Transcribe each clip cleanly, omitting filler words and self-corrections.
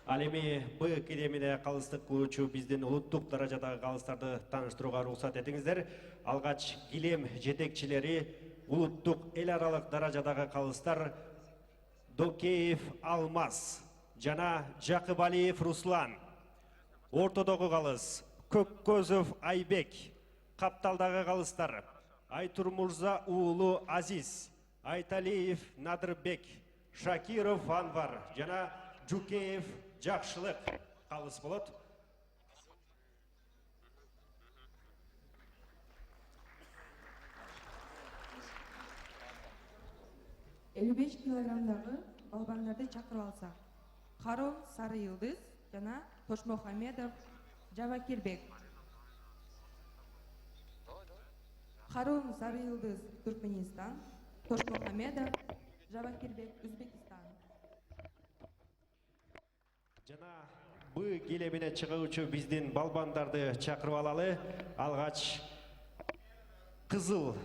Ал эми Б килемине калыстык кылуучу биздин улуттук даражадагы калыстарды тааныштырууга уруксат этиңиздер. Алгач килем жетекчилери улуттук эл аралык даражадагы калыстар Докеев Алмаз жана Жакыбалиев Руслан. Ортодогу калыс Көккөзов Айбек. Капталдагы калыстар Айтур Мурза уулу Азиз, Айталиев Надырбек, Шакиров Анвар жана Жукеев Жакшылык калыс болот. Килограммдагы балбандарды чакырып алсак. Карон Сары Йылдыз жана Тошмухамедов Жавакирбек. Харун Сары Йылдыз Түркменистан, Тошмухамедов Жавакирбек Өзбекистан. Жана Б килемине чыгуучу биздин балбандарды чакырып алалы. Алгач Кызыл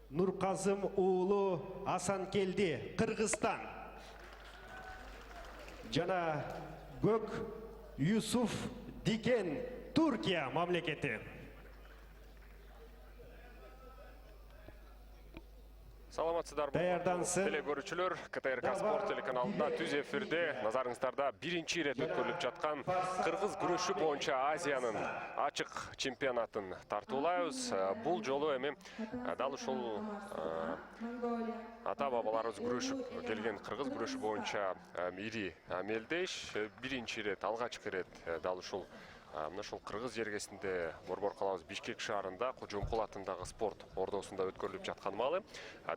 Нурказым уулу Асанкелди Кыргызстан. Жана Көк Юсуф Дикен Туркия мамлекети. Саламатсыздар Даярдансын. Телекөрүүчүлөр, КТРК Спорт телеканалында түз эфирде назарыңыздарда биринчи ирет өткөрүлүп жаткан кыргыз күрөшү боюнча Азиянын ачык чемпионатын тартуулайбыз. Бул жолу эми дал ушул ата бабаларыбыз күрөшүп келген кыргыз күрөшү боюнча ири мелдеш биринчи ирет, алгачкы ирет дал ушул мына ушул кыргыз жергесинде Борбор калабыз Бишкек шаарында Кожомкул атындагы спорт ордосунда өткөрүлүп жаткан маалы.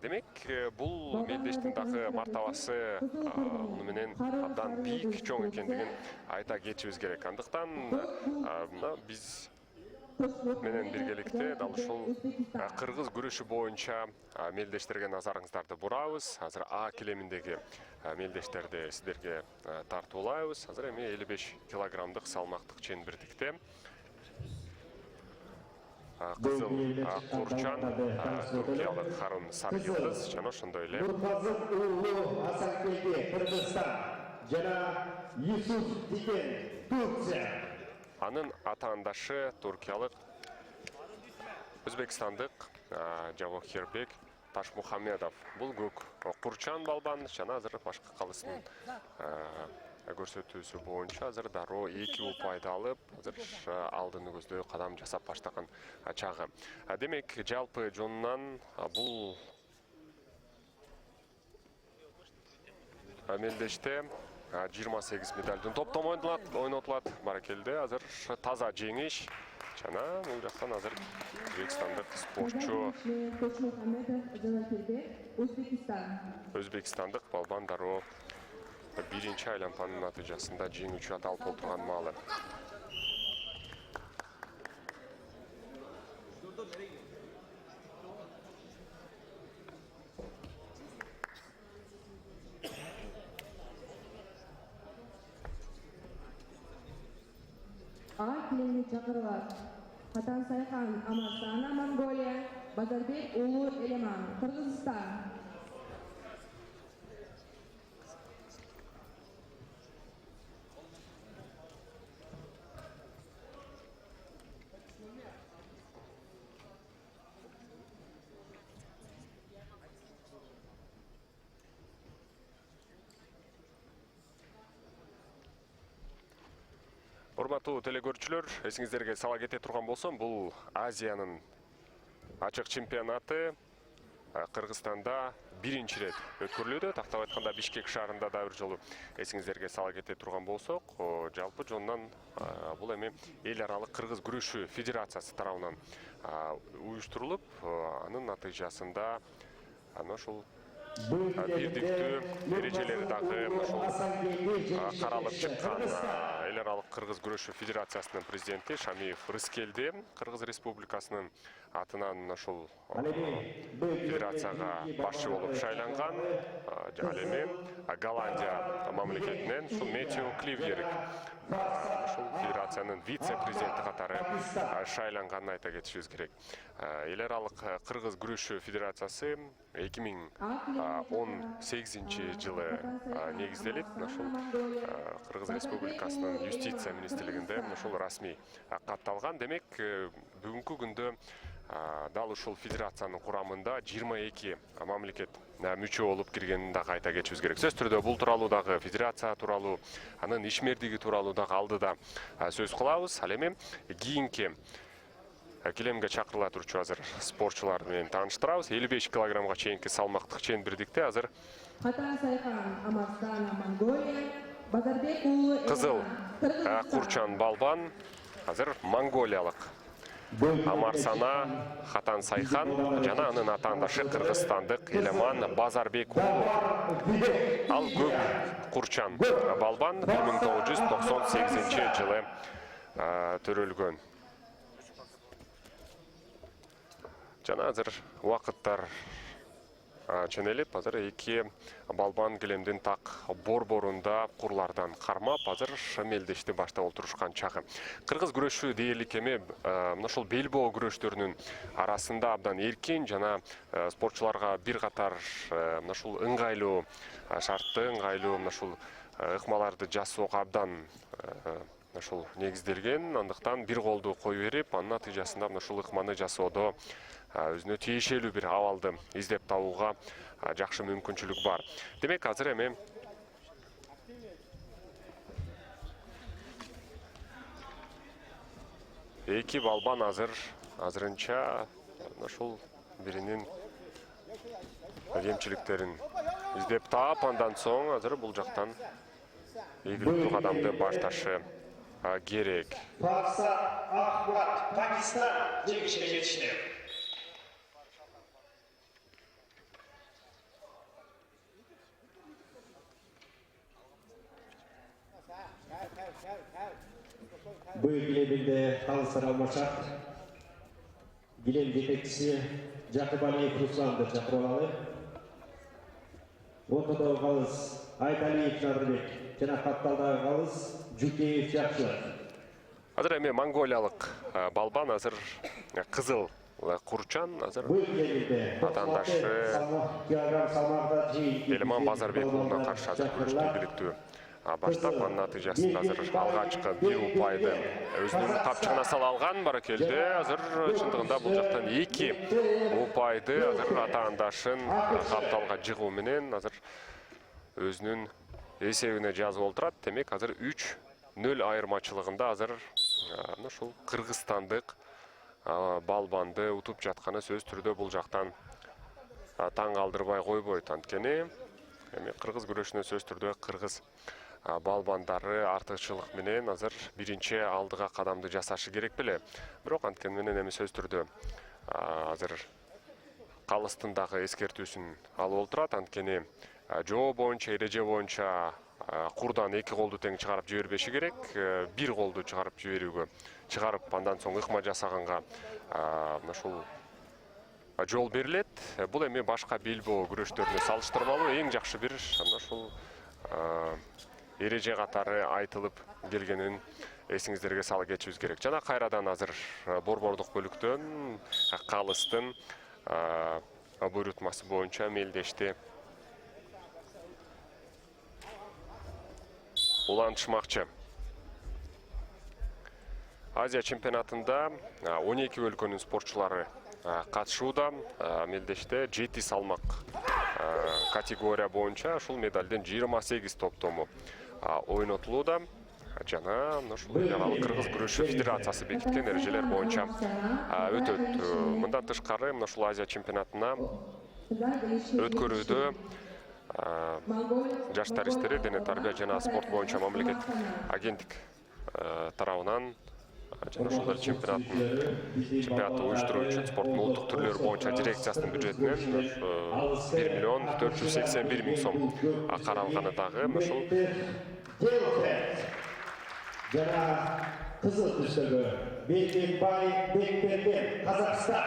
Демек, бул мелдештин дагы мартабасы муну менен абдан бийик, чоң экендигин айта кетишибиз керек. Андыктан мына биз менен биргеликте дал ушул кыргыз күрөшү боюнча мелдештерге назарыңыздарды бурабыз. Азыр А килеминдеги мелдештерди сиздерге тартуулайбыз. Азыр эми 55 килограммдык салмактык чембирдикте Кызыл Курчан, Туркиялык Харун Сары Йылдыз жана ошондой эле Нурказым уулу Асанкелди Кыргызстан жана Юсуф Дикен Турция. анын атаандашы туркиялык өзбекстандык Жавохирбек Ташмухамедов. Бул Көк Курчан балбан жана азыр башкы калыстын көрсөтүүсү боюнча азыр дароо 2 упайды алып, азыр алдыны көздөй кадам жасап баштаган чагы. Демек, жалпы жонунан бул мелдеште 28 медальдын топтом ойнотулат. Баракелде, азыр таза жеңиш. Жана бул жактан азыр өзбекстандык спортчу өзбекстандык балбан дароо биринчи айланпанын натыйжасында жеңүүчү аталып отурган маалы. А килемине чакырылат. Хатан Сайхан Амарсана Монголия, Базарбек уулу Элеман Кыргызстан. Урматтуу телекөрүүчүлөр, эсиңиздерге сала кете турган болсом, бул Азиянын ачык чемпионаты Кыргызстанда биринчи ирет өткөрүлүүдө. Тактап айтканда Бишкек шаарында да бир жолу эсиңиздерге сала кете турган болсок, жалпы жонунан бул эми эл аралык кыргыз күрөшү федерациясы тарабынан уюштурулуп, анын натыйжасында ошол бирдиктүү эрежелери дагы каралып чыккан. Эл аралык кыргыз күрөшү федерациясынын президенти Шамиев Рыскелди, Кыргыз Республикасынын атынан ошол федерацияга башчы болуп шайланган ал эми Голландия мамлекетинен ушул Мэтью Кливлерик ушул федерациянын вице-президенти катары шайланганын айта кетишибиз керек. Эл аралык кыргыз күрөшү федерациясы 2018 жылы негизделип, ушул Кыргыз Республикасынын юстиция министрлигинде ушул расмий катталган. Демек, бүгүнкү күндө дал ушул федерациянын курамында 22 мамлекет мүчө болуп киргенин дагы айта кетишибиз керек. Сөз түрдө бул тууралуу дагы федерация тууралуу, анын ишмердиги тууралуу дагы алдыда сөз кылабыз. Ал эми кийинки килемге чакырыла турчу азыр спортчулар менен тааныштырабыз. 55 килограммга чейинки салмактык чен бирдикте азыр Хатан Сайхан Амарсана Монголия, Базарбек уулу кызыл Курчан Балбан азыр монголиялык Амарсана Хатан Сайхан жана анын атаандашы кыргызстандык Элеман Базарбек уулу. Ал көк Курчан Балбан 1998 жылы төрөлгөн. Жана азыр убакыттар ченелип, азыр эки балбан килемдин так борборунда курлардан кармап, азыр мелдешти баштап отурушкан чагы. Кыргыз күрөшү дээрлик эми ушул белбоо күрөштөрүнүн арасында абдан эркин жана спортчуларга бир катар ушул ыңгайлуу шартты, ыңгайлуу ушул ыкмаларды жасоого абдан ушул негизделген. Андыктан бир колду кое берип, анын натыйжасында ушул ыкманы жасоодо өзүнө тиешелүү бир абалды издеп табууга жакшы мүмкүнчүлүк бар. Демек, азыр эми эки балбан азырынча ушул биринин кемчиликтерин издеп таап, андан соң азыр бул жактан ийгиликтүү кадамды башташы керек. Пакистан жеңишке жетишти. Bu gileminde kalsar almaşak. Gilem yetekçisi Jakıbaliyev Ruslan'dır çakıralı. Ortada kalız Aydaliyev Jarıbek. Jana Kattal'da kalız Жүкеев Жакшылар. Азыр эми монголиялык балбан азыр кызыл Курчан азыр атаандашы Элеман Базарбек уулуна каршы азыр күрөштү ийгиликтүү баштап, анын натыйжасында азыр алгачкы бир упайды өзүнүн капчыгына сала алган. Баракелде азыр чындыгында бул жактан 2 упайды азыр атаандашын капталга жыгуу менен азыр өзүнүн эсебине жазып олтурат. Демек, азыр 3-0 айырмачылыгында азыр ушул кыргызстандык балбанды утуп жатканы сөз түрдө бул жактан таң калтырбай койбойт. Анткени эми кыргыз күрөшүнө сөз түрдө кыргыз балбандары артыкчылык менен азыр биринчи алдыга кадамды жасашы керек беле. Бирок анткени менен эми сөз түрдө азыр калыстын дагы эскертүүсүн алып олтурат. Анткени жоо боюнча, эреже боюнча курдан 2 колду тең чыгарып жибербеши керек. 1 колду чыгарып жиберүүгө чыгарып, андан соң ыкма жасаганга ушул жол берилет. Бул эми башка белбоо күрөштөрүнө салыштырмалуу эң жакшы бир ушул эреже катары айтылып келгенин эсиңиздерге салып кетишибиз керек. Жана кайрадан азыр борбордук бөлүктөн калыстын буйрутмасы боюнча мелдешти улантышмакчы. Азия чемпионатында 12 өлкөнүн спортчулары катышууда. Мелдеште 7 салмак категория боюнча ушул медалден 28 топтому ойнотулууда. Жана ушул Кыргыз күрөшү федерациясы бекиткен эрежелер боюнча өтөт. Мындан тышкары ушул Азия чемпионатына өткөрүүдө жаштар иштери, дене тарбия жана спорт боюнча мамлекет агенттик тарабынан жана ушул чемпионатты уюштуруу үчүн спорттун улуттук түрлөрү боюнча дирекциясынын бюджетинен 1 481 000 сом каралганы дагы ушул жана кызыл түстөгү Бекбай Бекберген Казакстан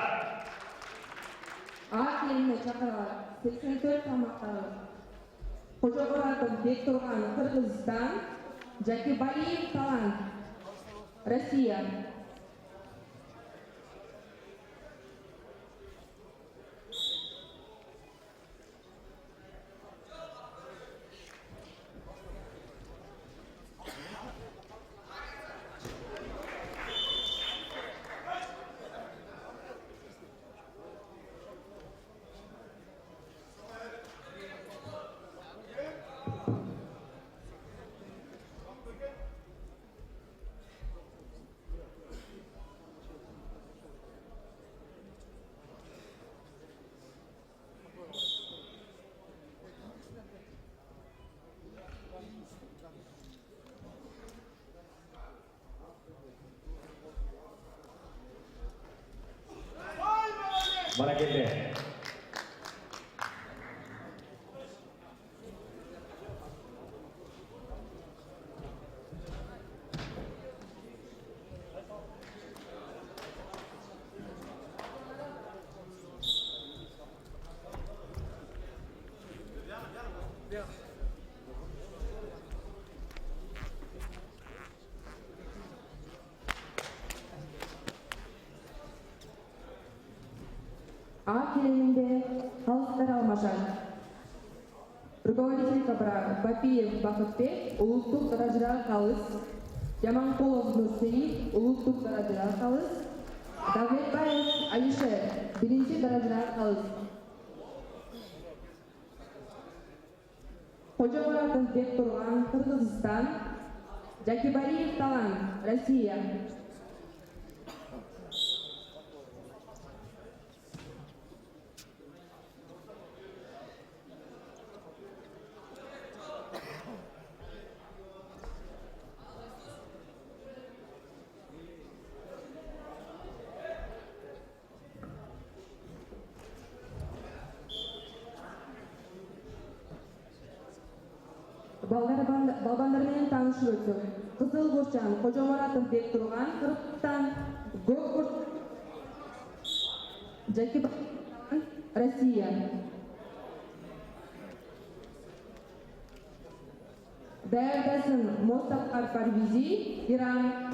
A келине чакыралат. 84 салмактагы Кожомуратов Бектурган, Кыргызстан, Жакибалиев Талант, Россия. Barakelle. A келемінде халықтар алмашады. Руководитель Кабра Бапиев Бақытбек, улуттук даражадагы калыс, Жаманкулов Нурсеи, улуттук даражадагы калыс, Давлетбаев Алишер, биринчи даражадагы калыс. Кожомуратов Бектурган, Кыргызстан, Жакибалиев Талант, Россия. Балбандар менен таанышып өтсөк. Кызыл Бурчан, Кожомуратов Бектурган, Кыргызстан, Гокур, Жакибалиев, Россия. Даярдасын Мостафар Парвизи, Иран,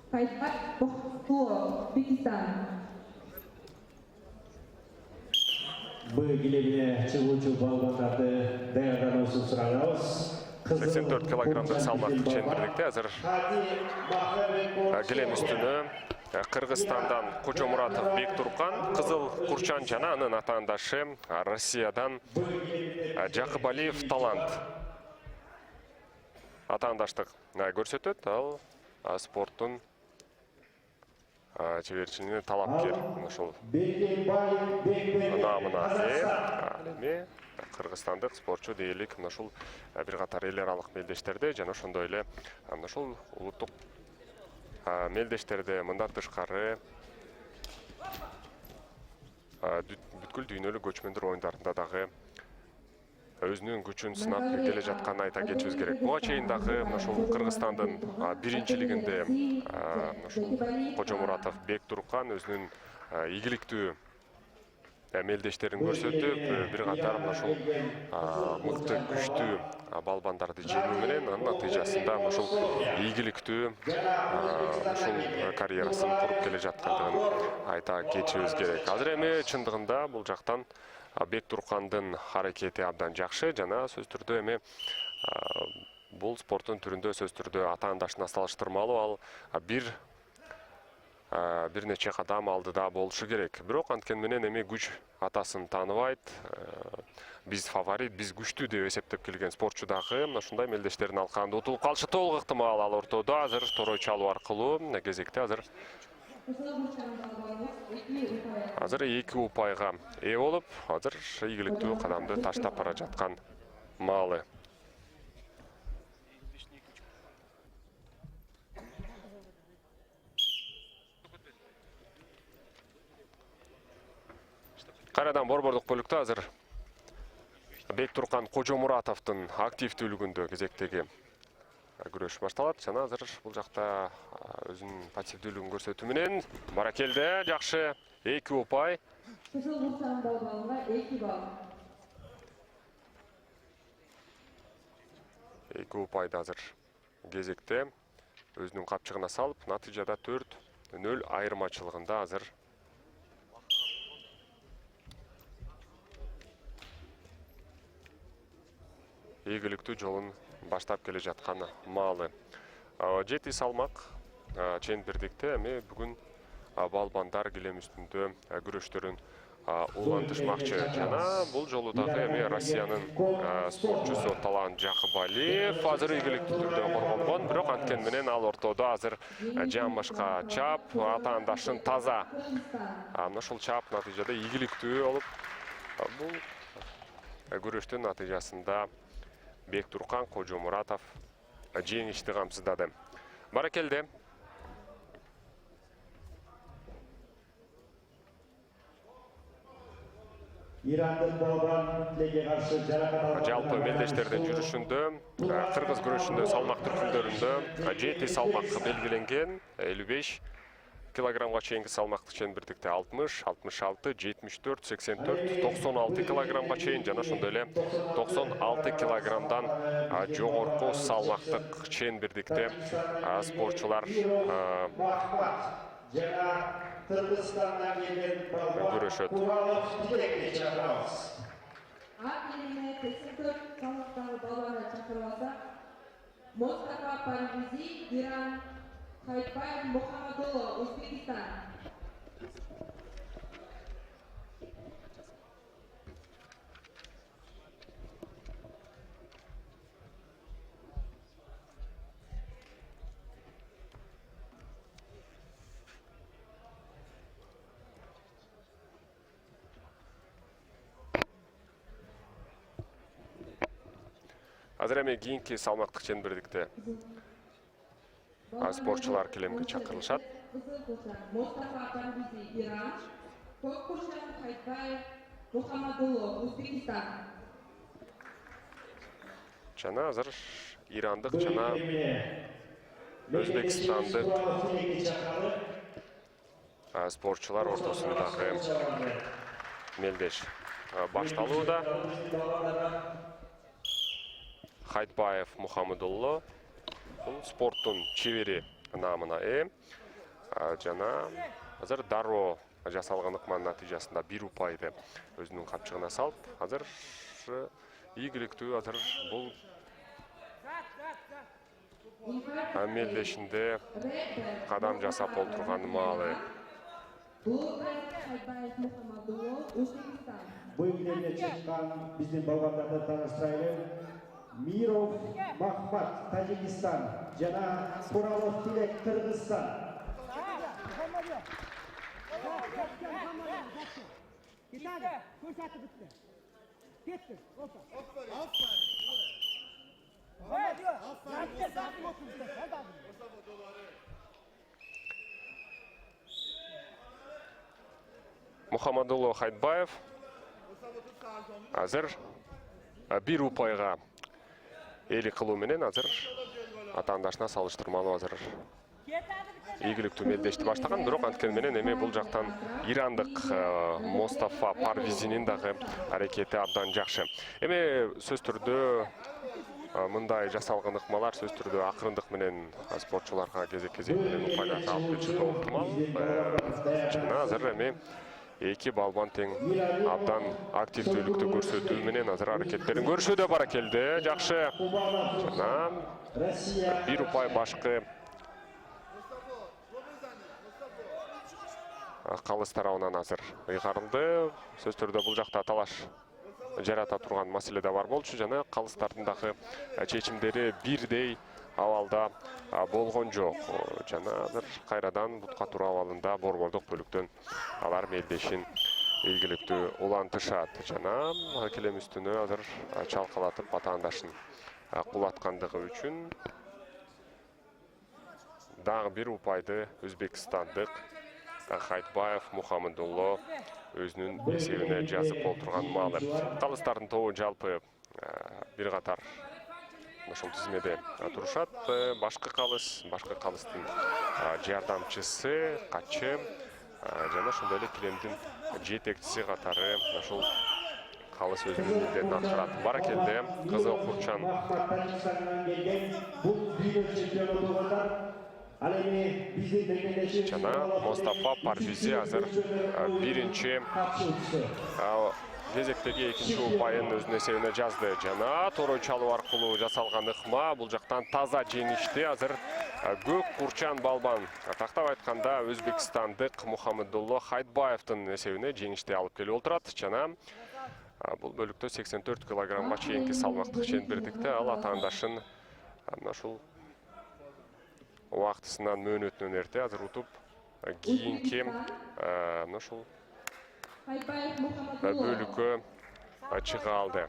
Кайтар Бохтулов, Өзбекистан. Б келеміне чыгуучу балбандарды даярдануусун сурайбыз. 84 килограммдык салмактык чендирликте азыр келем үстүнө Кыргызстандан Кожомуратов Бектурган, Кызыл Курчан жана анын атаандашы Россиядан Жакыбалиев Талант атаандаштык көрсөтөт. Ал спорттун чеберчилигине талапкер. Ошол намына эми кыргызстандык спортчу дээрлик ушул бир катар эл аралык мелдештерде жана ошондой эле ушул улуттук мелдештерде мындан тышкары бүткүл дүйнөлүк көчмөндөр оюндарында дагы өзүнүн күчүн сынап келе жатканын айта кетишибиз керек. Буга чейин дагы ушул Кыргызстандын биринчилигинде ушул Кожомуратов Бектурган өзүнүн ийгиликтүү мелдештерин көрсөтүп, бир катар ушул мыкты күчтүү балбандарды жеңүү менен анын натыйжасында ушул ийгиликтүү ушул карьерасын куруп келе жаткандыгын айта кетишибиз керек. Азыр эми чындыгында бул жактан Бектургандын аракети абдан жакшы жана сөз түрдө эми бул спорттун түрүндө сөз түрдө атаандашына салыштырмалуу ал бир нече кадам алдыда болушу керек. Бирок анткени менен эми күч атасын тааныбайт. Биз фаворит, биз күчтүү деп эсептеп келген спортчу дагы ушундай мелдештердин алкагында утулуп калышы толук ыктымал. Ал ортодо азыр торой чалуу аркылуу кезекте азыр 2 упайга ээ болуп, азыр ийгиликтүү кадамды таштап бара жаткан маалы. Кайрадан борбордук бөлүктө азыр Бектурган Кожомуратовдун активдүүлүгүндө кезектеги күрөш башталат. Жана азыр бул жакта өзүнүн пассивдүүлүгүн көрсөтүү менен баракелде жакшы 2 упай Кызыл бурчанын балбалына 2 балл. Эки упайды азыр кезекте өзүнүн капчыгына салып, натыйжада 4-0 айырмачылыгында азыр ийгиликтүү жолун баштап келе жаткан маалы. 7 салмак чейин бирдикте эми бүгүн балбандар килем үстүндө күрөштөрүн улантышмакчы. Жана бул жолу дагы эми Россиянын спортчусу Талан Жакыбалиев азыр ийгиликтүү түрдө корголгон, бирок анткени менен ал ортодо азыр жамбашка чап, атаандашын таза. Мына ушул чап натыйжада ийгиликтүү болуп, бул күрөштүн натыйжасында Бектуркан Кожомуратов жеңишти камсыздады. Баракелде. Жалпы мелдештердин жүрүшүндө, кыргыз күрөшүндө салмак түркүмдөрүндө 7 салмак белгиленген, 55 килограммга чейинки салмактык чембирдикте 60, 66, 74, 84, 96 килограммга чейин жана ошондой эле 96 килограммдан жогорку салмактык чембирдикте спортчулар күрөшөт. Мустафа Парвизи, Иран, Хайтбаев Мухаммадулло, Узбекистан. Азыр эми кийинки салмактык чембирдикте спортчулар килемге чакырылышат. Мустафа Парвизи, Иран, Кокушан Хайтбаев Мухаммадулло, Узбекистан. Жана азыр ирандык жана өзбекстандык спортчулар ортосундагы мелдеш башталууда. Хайтбаев Мухаммадулло спорттун чебери намына жана азыр дароо жасалган ыкманын натыйжасында 1 упайды өзүнүн капчыгына салып, азыр ийгиликтүү азыр бул мелдешинде кадам жасап олтурган маалы. Бул жерде чыккан биздин балбандарды тааныштырайлы. Миров Махмат, Тажикистан, жана Туралов Тилек, Кыргызстан. Мухаммадулло Хайтбаев азыр 1 упайга эли кылуу менен азыр атаандашына салыштырмалуу азыр ийгиликтүү мелдешти баштаган, бирок анткени менен эми бул жактан ирандык Мустафа Парвизинин дагы аракети абдан жакшы. Эми сөз түрдө мындай жасалган ыкмалар сөз түрдө акырындык менен спортчуларга кезек-кезек менен упайларды алып келиши токтомал. Жана азыр эми эки балбан тең абдан активдүүлүктү көрсөтүү менен азыр аракеттерин көрүшүүдө. Баракелде, жакшы. Жана 1 упай башкы калыс тарабынан азыр ыйгарылды. Сөз түрдө бул жакта талаш жарата турган маселе да бар болчу, жана калыстардын дагы чечимдери бирдей абалда болгон жок. Жана азыр кайрадан бутка туруу абалында борбордук бөлүктөн алар мелдешин ийгиликтүү улантышат. Жана килем үстүнө азыр чалкалатып атаандашын кулаткандыгы үчүн дагы 1 упайды өзбекстандык Хайтбаев Мухаммадулло өзүнүн эсебине жазып олтурган маалы. Калыстардын тобу жалпы бир катар ошол тизмеде турушат. Башкы калыстын жардамчысы, качы жана ошондой эле килемдин жетекчиси катары ошол калыс өзүнүн милдетин аткарат. Баракелде Кызыл Курчан. Жана Мустафа Парвизи азыр биринчи кезектеги экинчи упайын өзүнүн эсебине жазды. Жана торой чалуу аркылуу жасалган ыкма бул жактан таза жеңишти. Азыр Көк Курчан балбан тактап айтканда өзбекстандык Мухаммедулло Хайдбаевдин эсебине жеңишти алып келип отурат. Жана бул бөлүктө 84 килограммга чейинки салмактык чембирдикте ал атаандашын ушул убактысынан мөөнөтүнөн эрте азыр утуп кийинки ушул бөлүккө чыга алды.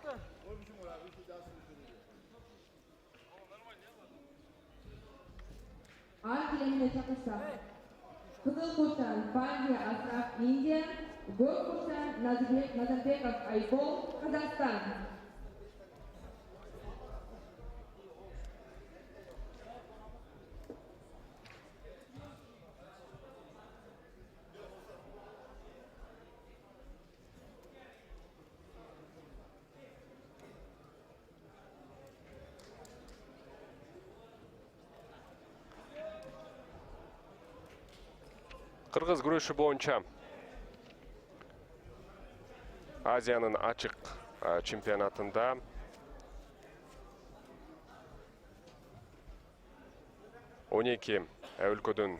Кызыл Курчан, Пандия Асраф, Индия, Көк Курчан, Назарбеков Айбол, Казахстан. Кыргыз күрөшү боюнча Азиянын ачык чемпионатында 12 өлкөдөн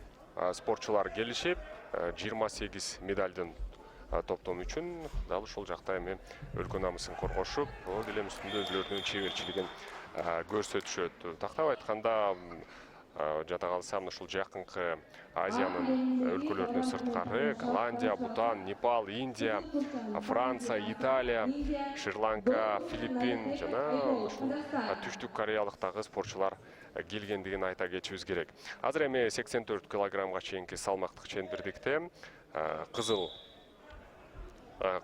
спортчулар келишип, 28 медалдын топтому үчүн дал ушул жакта эми өлкө намысын коргошуп, делем үстүндө өзүлөрүнүн чеберчилигин көрсөтүшөт. Тактап айтканда жада калсам ушул жакынкы Азиянын өлкөлөрүнөн сырткары Голландия, Бутан, Непал, Индия, Франция, Италия, Шри-Ланка, Филиппин жана ушул түштүк кореялыктагы спортчулар келгендигин айта кетишибиз керек. Азыр эми 84 килограммга чейинки салмактык чембирдикте Кызыл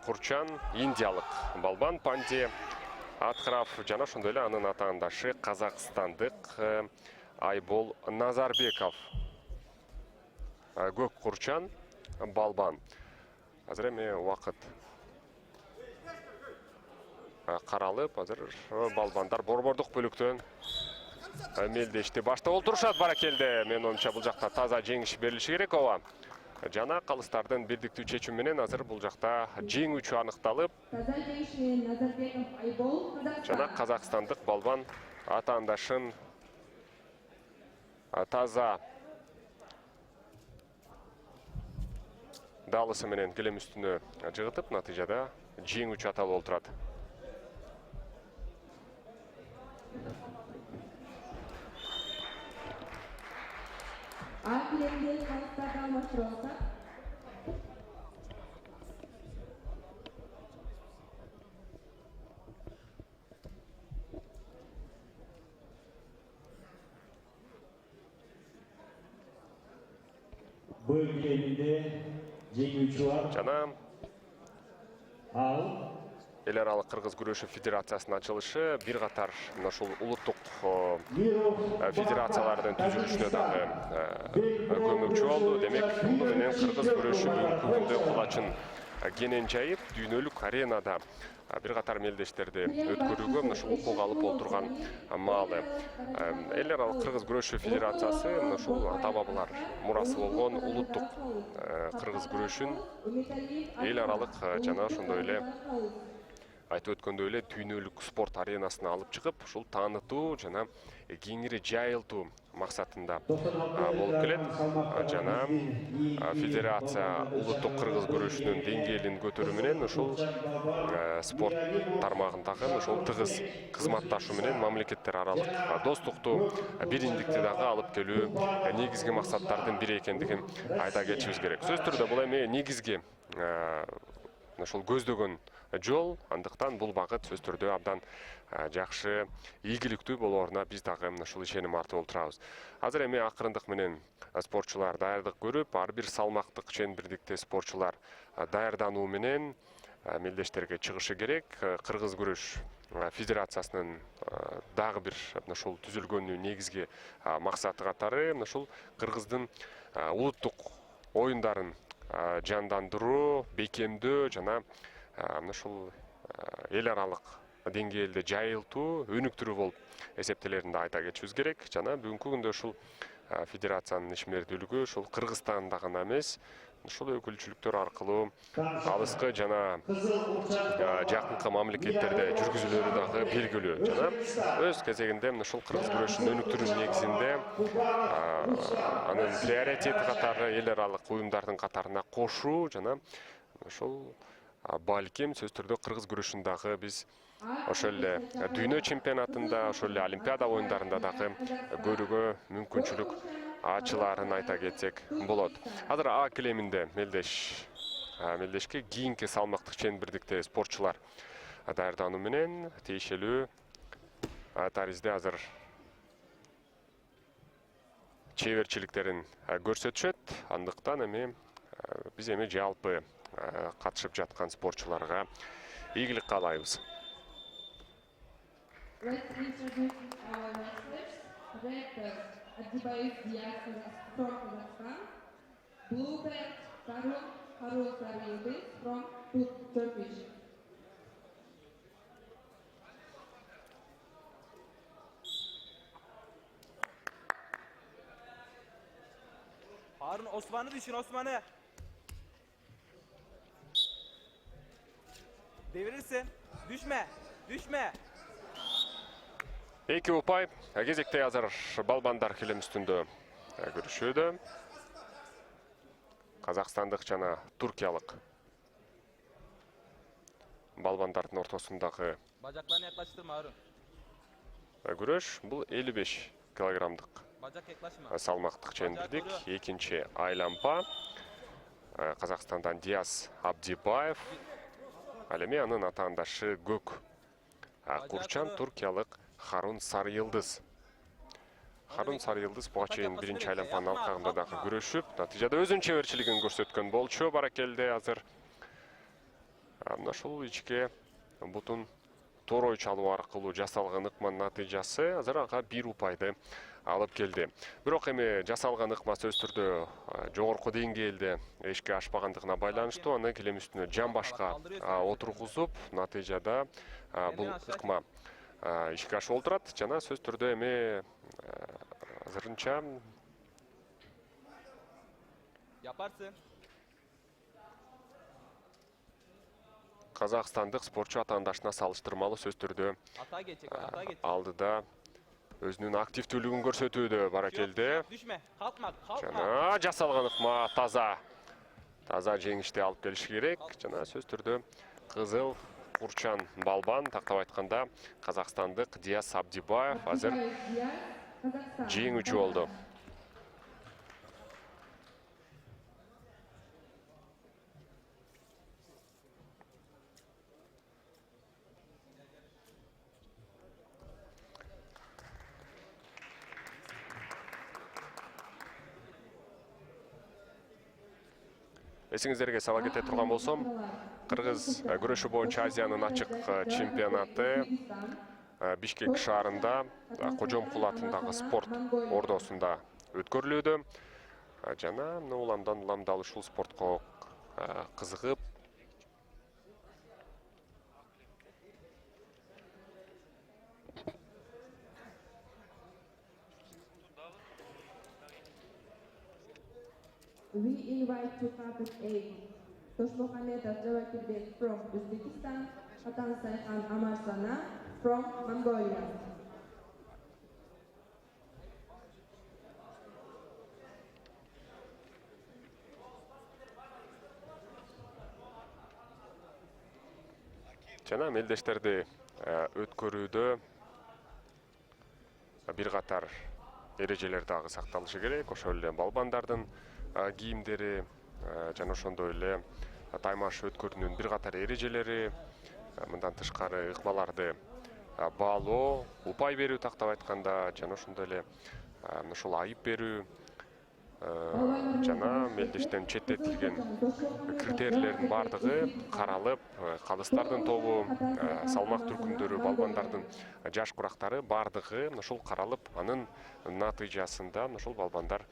Курчан индиялык балбан Панди Атхаров жана ошондой эле анын атаандашы казакстандык Айбол Назарбеков. Көк Курчан балбан. Азыр эми убакыт каралып, азыр балбандар борбордук бөлүктөн мелдешти баштап олтурушат. Баракелде, менин оюмча бул жакта таза жеңиш берилиши керек ооба. Жана калыстардын бирдиктүү чечими менен азыр бул жакта жеңүүчү аныкталып, жана казакстандык балбан атаандашын таза далысы менен келем үстүнө жыгытып, натыйжада жеңүүчү аталып олтурат. Бөлгелерinde жеңүүчү бар. Жана Ал эл аралык Кыргыз күрөшү федерациясынын ачылышы бир катар ушул улуттук федерациялардын түзүлүшүнө дагы көмөкчү болду. Демек, муну менен Кыргыз күрөшү бүгүнкү күндө кулачын кенен жайып, дүйнөлүк аренада бир катар мелдештерди өткөрүүгө ушул укук алып олтурган маалы. Эл аралык Кыргыз күрөшү федерациясы ушул ата бабалар мурасы болгон улуттук кыргыз күрөшүн эл аралык жана ошондой эле айтып өткөндөй эле дүйнөлүк спорт аренасына алып чыгып, ушул таанытуу жана кеңири жайылтуу максатында болуп келет. Жана федерация улуттук кыргыз күрөшүнүн деңгээлин көтөрүү менен ушул спорт тармагындагы ушул тыгыз кызматташуу менен мамлекеттер аралык достукту, бириндикти дагы алып келүү негизги максаттардын бири экендигин айта кетишибиз керек. Сөз түрдө бул эми негизги ушул көздөгөн жол, андыктан бул багыт сөз түрдө абдан жакшы, ийгиликтүү болооруна биз дагы ушул ишеним артып олтурабыз. Азыр эми акырындык менен спортчулар даярдык көрүп, ар бир салмактык чембирдикте спортчулар даярдануу менен мелдештерге чыгышы керек. Кыргыз күрөш федерациясынын дагы бир ушул түзүлгөнүнүн негизги максаты катары ушул кыргыздын улуттук оюндарын жандандыруу, бекемдөө жана мына ушул эл аралык деңгээлде жайылтуу, өнүктүрүү болуп эсептелерин айта кетишибиз керек. Жана бүгүнкү күндө ушул федерациянын ишмердүүлүгү ушул Кыргызстанда гана эмес, ушул өкүлчүлүктөр аркылуу алыскы жана жакынкы мамлекеттерде жүргүзүлөрү дагы белгилүү. Жана өз кезегинде ушул кыргыз күрөшүн өнүктүрүү негизинде анын приоритети катары эл аралык уюмдардын катарына кошуу жана ошол балким сөз түрдө кыргыз күрөшүн дагы биз ошол эле дүйнө чемпионатында, ошол эле Олимпиада оюндарында дагы көрүүгө мүмкүнчүлүк ачыларын айта кетсек болот. Азыр А килеминде мелдешке кийинки салмактык чембирдикте спортчулар даярдануу менен тиешелүү таризде азыр чеберчиликтерин көрсөтүшөт. Андыктан биз жалпы катышып жаткан спортчуларга ийгилик каалайбыз. Let's introduce our wrestlers. Red Adibay Diaz from Kazakhstan. Blue belt Karol Sarıyeldin from Turkish. Harun Osman'ı düşün Osman'ı. Devirirsin. Düşme. Düşme. Эки упай кезекте азыр балбандар килем үстүндө көрүшүүдө. Казакстандык жана туркиялык балбандардын ортосундагы Bacaklarını yaklaştırma Harun. күрөш бул 55 килограммдык Bacak yaklaşma. салмактык чембирдик. Экинчи айлампа Казакстандан Диас Абдибаев. Ал эми анын атаандашы көк курчан туркиялык Харун Сарыйылдыз. Харун Сарыйылдыз буга чейин биринчи айлампанын алкагында дагы күрөшүп, натыйжада өзүнүн чеберчилигин көрсөткөн болчу. Баракелде азыр мына ушул ичке бутун торой чалуу аркылуу жасалган ыкманын натыйжасы азыр ага 1 упайды алып келди. Бирок эми жасалган ыкма сөз түрдө жогорку деңгээлде эшикке ашпагандыгына байланыштуу аны килем үстүнө жамбашка отургузуп, натыйжада бул ыкма ишке ашып отурат. Жана сөз түрдө эми азырынча Yaparsın. казакстандык спортчу атаандашына салыштырмалуу сөз түрдө Hata geçecek. Hata geçecek. алдыда өзүнүн активдүүлүгүн көрсөтүүдө баракелде. Düşme. Kalkma. Kalkma. Жана жасалган ыкма таза жеңишти алып келиши керек. Жана сөз түрдө кызыл курчан балбан, тактап айтканда казакстандык Диас Абдибаев азыр жеңүүчү болду. Эсиңиздерге сала кете турган болсом, кыргыз күрөшү боюнча Азиянын ачык чемпионаты Бишкек шаарында Кожомкул атындагы спорт ордосунда өткөрүлүүдө. Жана уламдан улам дал ушул спортко кызыгып We invite to carpet A. Toshmohamedov Javakirbek from Uzbekistan, Hatan Sayhan Amarsana from Mongolia. жана мелдештерди өткөрүүдө бир катар эрежелер дагы сакталышы керек. Ошол эле балбандардын кийимдери жана ошондой эле таймаш өткөрүүнүн бир катар эрежелери, мындан тышкары ыкмаларды баалоо, упай берүү тактап айтканда жана ошондой эле ушул айып берүү жана мелдештен четтетилген критерийлердин бардыгы каралып, калыстардын тобу, салмак түркүмдөрү, балбандардын жаш курактары бардыгы ушул каралып, анын натыйжасында ушул балбандар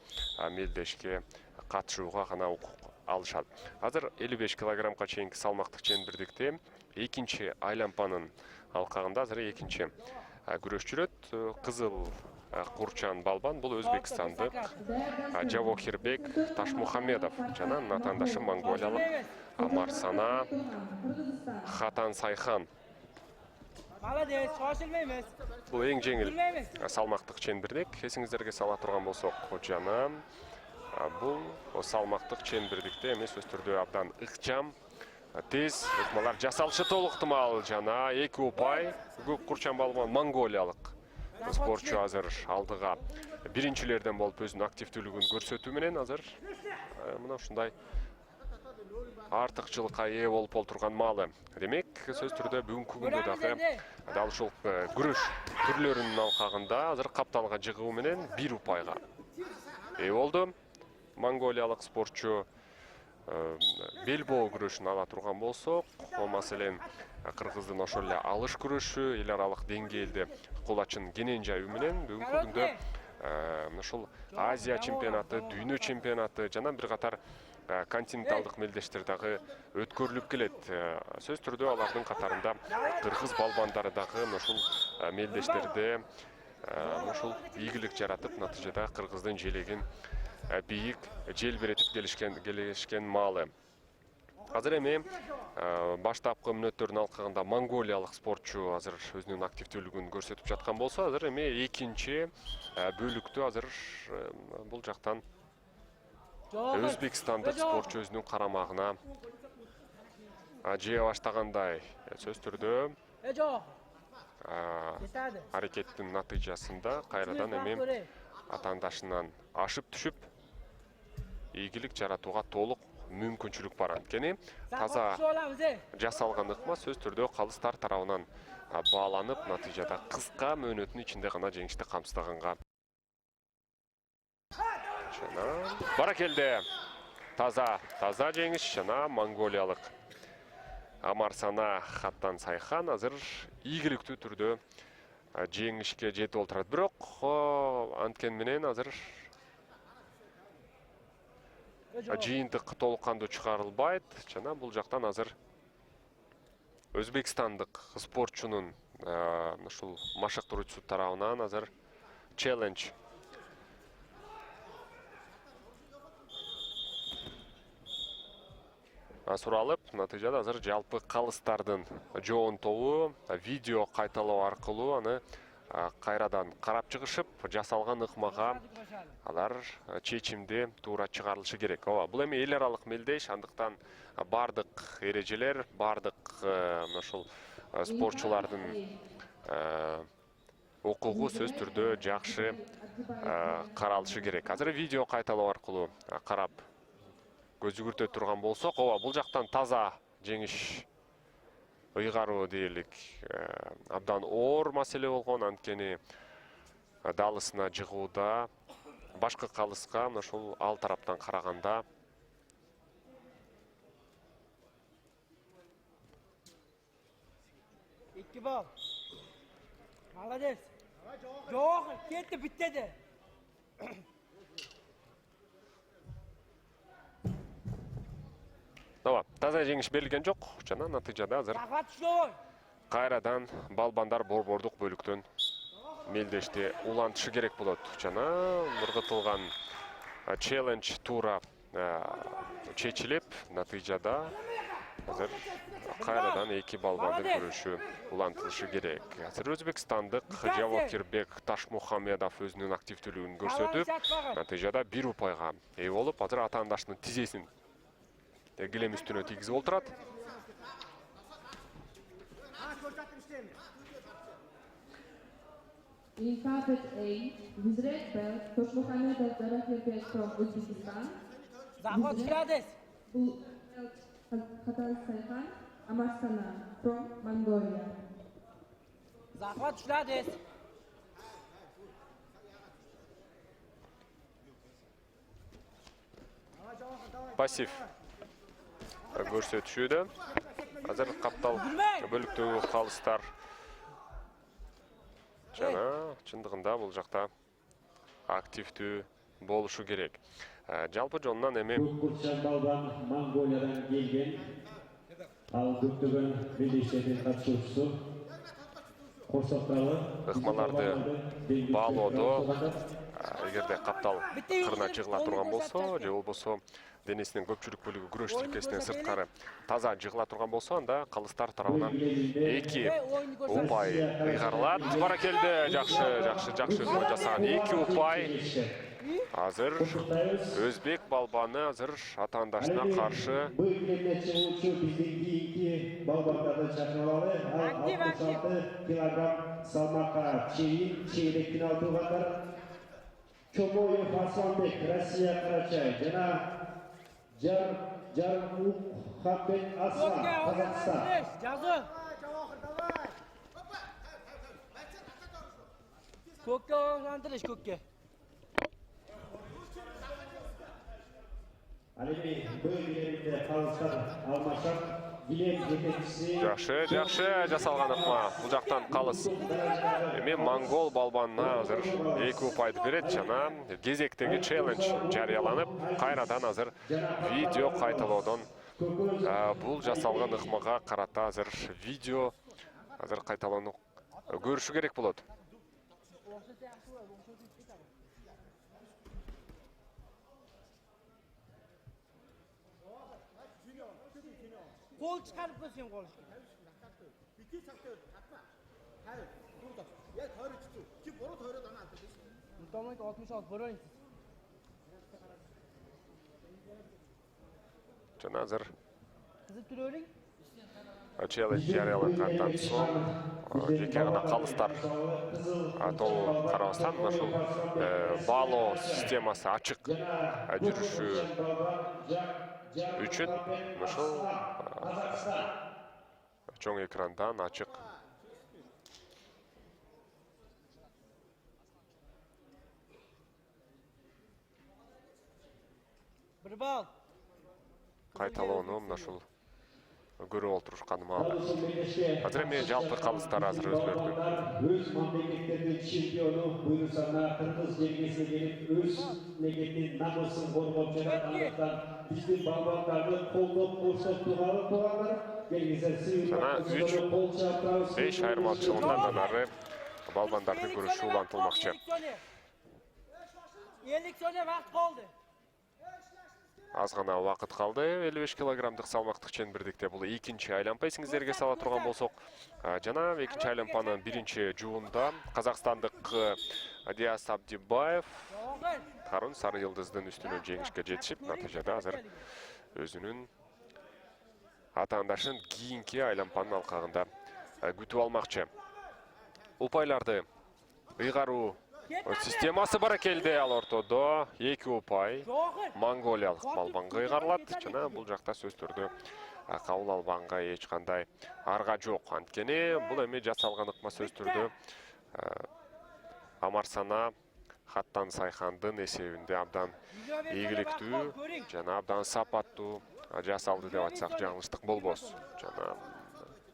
мелдешке катышууга гана укук алышат. Азыр 55 килограммга чейинки салмактык чембирдикте экинчи айлампанын алкагында азыр экинчи күрөш жүрөт. Кызыл курчан балбан бул Өзбекстандык Жавохирбек Ташмухамедов жана натандашы монголиялык Амарсана Хатан Сайхан. Молодец, шошилмеймиз. Бул эң жеңил салмактык чембирдик. Эсиңиздерге сала турган болсок, жана бул салмактык чембирдикте эмес, сөз түрдө абдан ыкчам, тез ыкмалар жасалышы толук ыктымал. Жана эки упай курчан балбан монголиялык спортчу азыр алдыга биринчилерден болуп өзүнүн активдүүлүгүн көрсөтүү менен азыр мына ушундай артыкчылыкка ээ болуп олтурган маалы. Демек, сөз түрдө бүгүнкү күндө дагы дал ушул күрөш түрлөрүнүн алкагында азыр капталга жыгуу менен бир упайга ээ болду. Монголиялык спортчу бел боо күрөшүн ала турган болсок, маселен кыргыздын ошол эле алыш күрөшү, эл аралык деңгээлде кулачын кенен жаюу менен бүгүнкү күндө ушул Азия чемпионаты, дүйнө чемпионаты жана бир катар континенталдык мелдештер дагы өткөрүлүп келет. Сөз түрдө алардын катарында кыргыз балбандары дагы ушул мелдештерде ушул ийгилик жаратып, натыйжада кыргыздын желегин бийик желбиретип келишкен маалы. Азыр эми баштапкы мүнөттөрдүн алкагында монголиялык спортчу азыр өзүнүн активдүүлүгүн көрсөтүп жаткан болсо, азыр эми экинчи бөлүктө азыр бул жактан Өзбекстандык спортчу өзүнүн карамагына жыя баштагандай. Сөз түрдө аракеттин натыйжасында кайрадан эми атаандашынан ашып түшүп ийгилик жаратууга толук мүмкүнчүлүк бар. Анткени таза жасалган ыкма сөз түрдө калыстар тарабынан бааланып, натыйжада кыска мөөнөттүн ичинде гана жеңишти камсыздаганга баракелде. Таза жеңиш жана монголиялык Амарсана Хаттан Сайхан азыр ийгиликтүү түрдө жеңишке жетип олтурат. Бирок анткен менен азыр жыйынтык толук кандуу чыгарылбайт. Жана бул жактан азыр Өзбекстандык спортчунун ушул машыктыруучусу тарабынан азыр челлендж суралып, натыйжада азыр жалпы калыстардын жоонтобу видео кайталоо аркылуу аны кайрадан карап чыгышып, жасалган ыкмага алар чечимди туура чыгарылышы керек. Бул эми эл аралык мелдеш, андыктан бардык эрежелер, бардык ушул спортчулардын укугу сөз түрдө жакшы каралышы керек. Азыр видео кайталоо аркылуу карап көз жүгүртө турган болсок, бул жактан таза жеңиш ыйгаруу дээрлик абдан оор маселе болгон. Анткени далысына жыгууда башкы калыска ушул ал тараптан караганда İki bal. Молодец. Yok, gitti bitti. Таза жеңиш берилген жок. Жана натыйжада азыр кайрадан балбандар борбордук бөлүктөн мелдешти улантышы керек болот. Жана ыргытылган челлендж туура чечилип, натыйжада азыр кайрадан эки балбандын күрөшү улантылышы керек. Азыр Өзбекстандык Жавохирбек Ташмухамедов өзүнүн активдүүлүгүн көрсөтүп, натыйжада бир упайга ээ болуп, азыр атаандашынын тизесин килем үстүнө тийгизип олтурат. In carpet A, with red belt, Tashmuhamedov Jawahirбек from Uzbekistan. Заход Ширадес. Blue belt, Hatan Sayhan, Amarsana from Mongolia. Заход Ширадес. Пассив көрсөтүшүүдө. Азыр каптал бөлүктөгү калыстар жана чындыгында бул жакта активдүү болушу керек. Жалпы жонунан эми Көккурчан балбан Монголиядан келген. Ал көптөгөн белдестердин катышуучусу. Корсоктагы ыкмаларды баалоодо эгерде каптал кырына жыгыла турган болсо, же болбосо денесинин көпчүлүк бөлүгү күрөш тилкесинен сырткары таза жыгыла турган болсо, анда калыстар тарабынан 2 упай ыйгарылат. Баракелде, жакшы жасаган 2 упай. Азыр өзбек балбаны азыр атаандашына каршы килограмм салмакка чейрек финал тургандар Чомоев Арсланбек, Россия Карачай, жана Жармук Хаббет Аслан, Казакстан. Көкке оңландырыш, көкке. Алеми бөлгелерinde қалыстар алмашар. Жакшы жасалган ыкма. Бул жактан калыс. Эми монгол балбанына азыр 2 упайды берет жана кезектеги челлендж жарыяланып, кайрадан азыр видео кайталоодон бул жасалган ыкмага карата азыр видео азыр кайталанып көрүшү керек болот. Kol çıkarıp koysun kol. Muhtemelen 66 burayı. Жана азыр Kızıp duruyorsun. челлендж жарыялангандан соң жеке гана калыстар толук карабастан ушул баалоо системасы ачык жүрүшү үчүн ушул чоң экрандан ачык Bir bal. кайталоону ушул көрүп олтурушкан маалда. Азыр эми жалпы калыстар азыр өзгөрдү. Өз мамлекеттердин чемпиону буйрусана кыргыз жергесине келип өз мамлекетинин намысын коргоп жаткандыктан биздин балбандарды колдоп коштоп тургалы туугандар Жана 3-5 айырмачылыгынан ары балбандардын көрүшү улантылмакчы. 50 saniye vaqt qoldi. Аз гана убакыт калды. 55 килограммдык салмактык чембирдикте бул экинчи айлампа. Эсиңиздерге сала турган болсок, жана экинчи айлампанын биринчи жуунда казакстандык Диас Абдибаев Харун Сары Йылдыздын үстүнө жеңишке жетишип, натыйжада азыр өзүнүн атаандашын кийинки айлампанын алкагында күтүп алмакчы. Упайларды ыйгаруу системасы бар келди, ал ортодо 2 упай монголиялык балбанга ыйгарылат. Жана бул жакта сөз түрдө кабыл албанга эч кандай арга жок. Анткени бул эми жасалган ыкма сөз түрдө Амарсана Хаттан Сайхандын эсебинде абдан ийгиликтүү жана абдан сапаттуу жасалды деп айтсак жаңылыштык болбос. Жана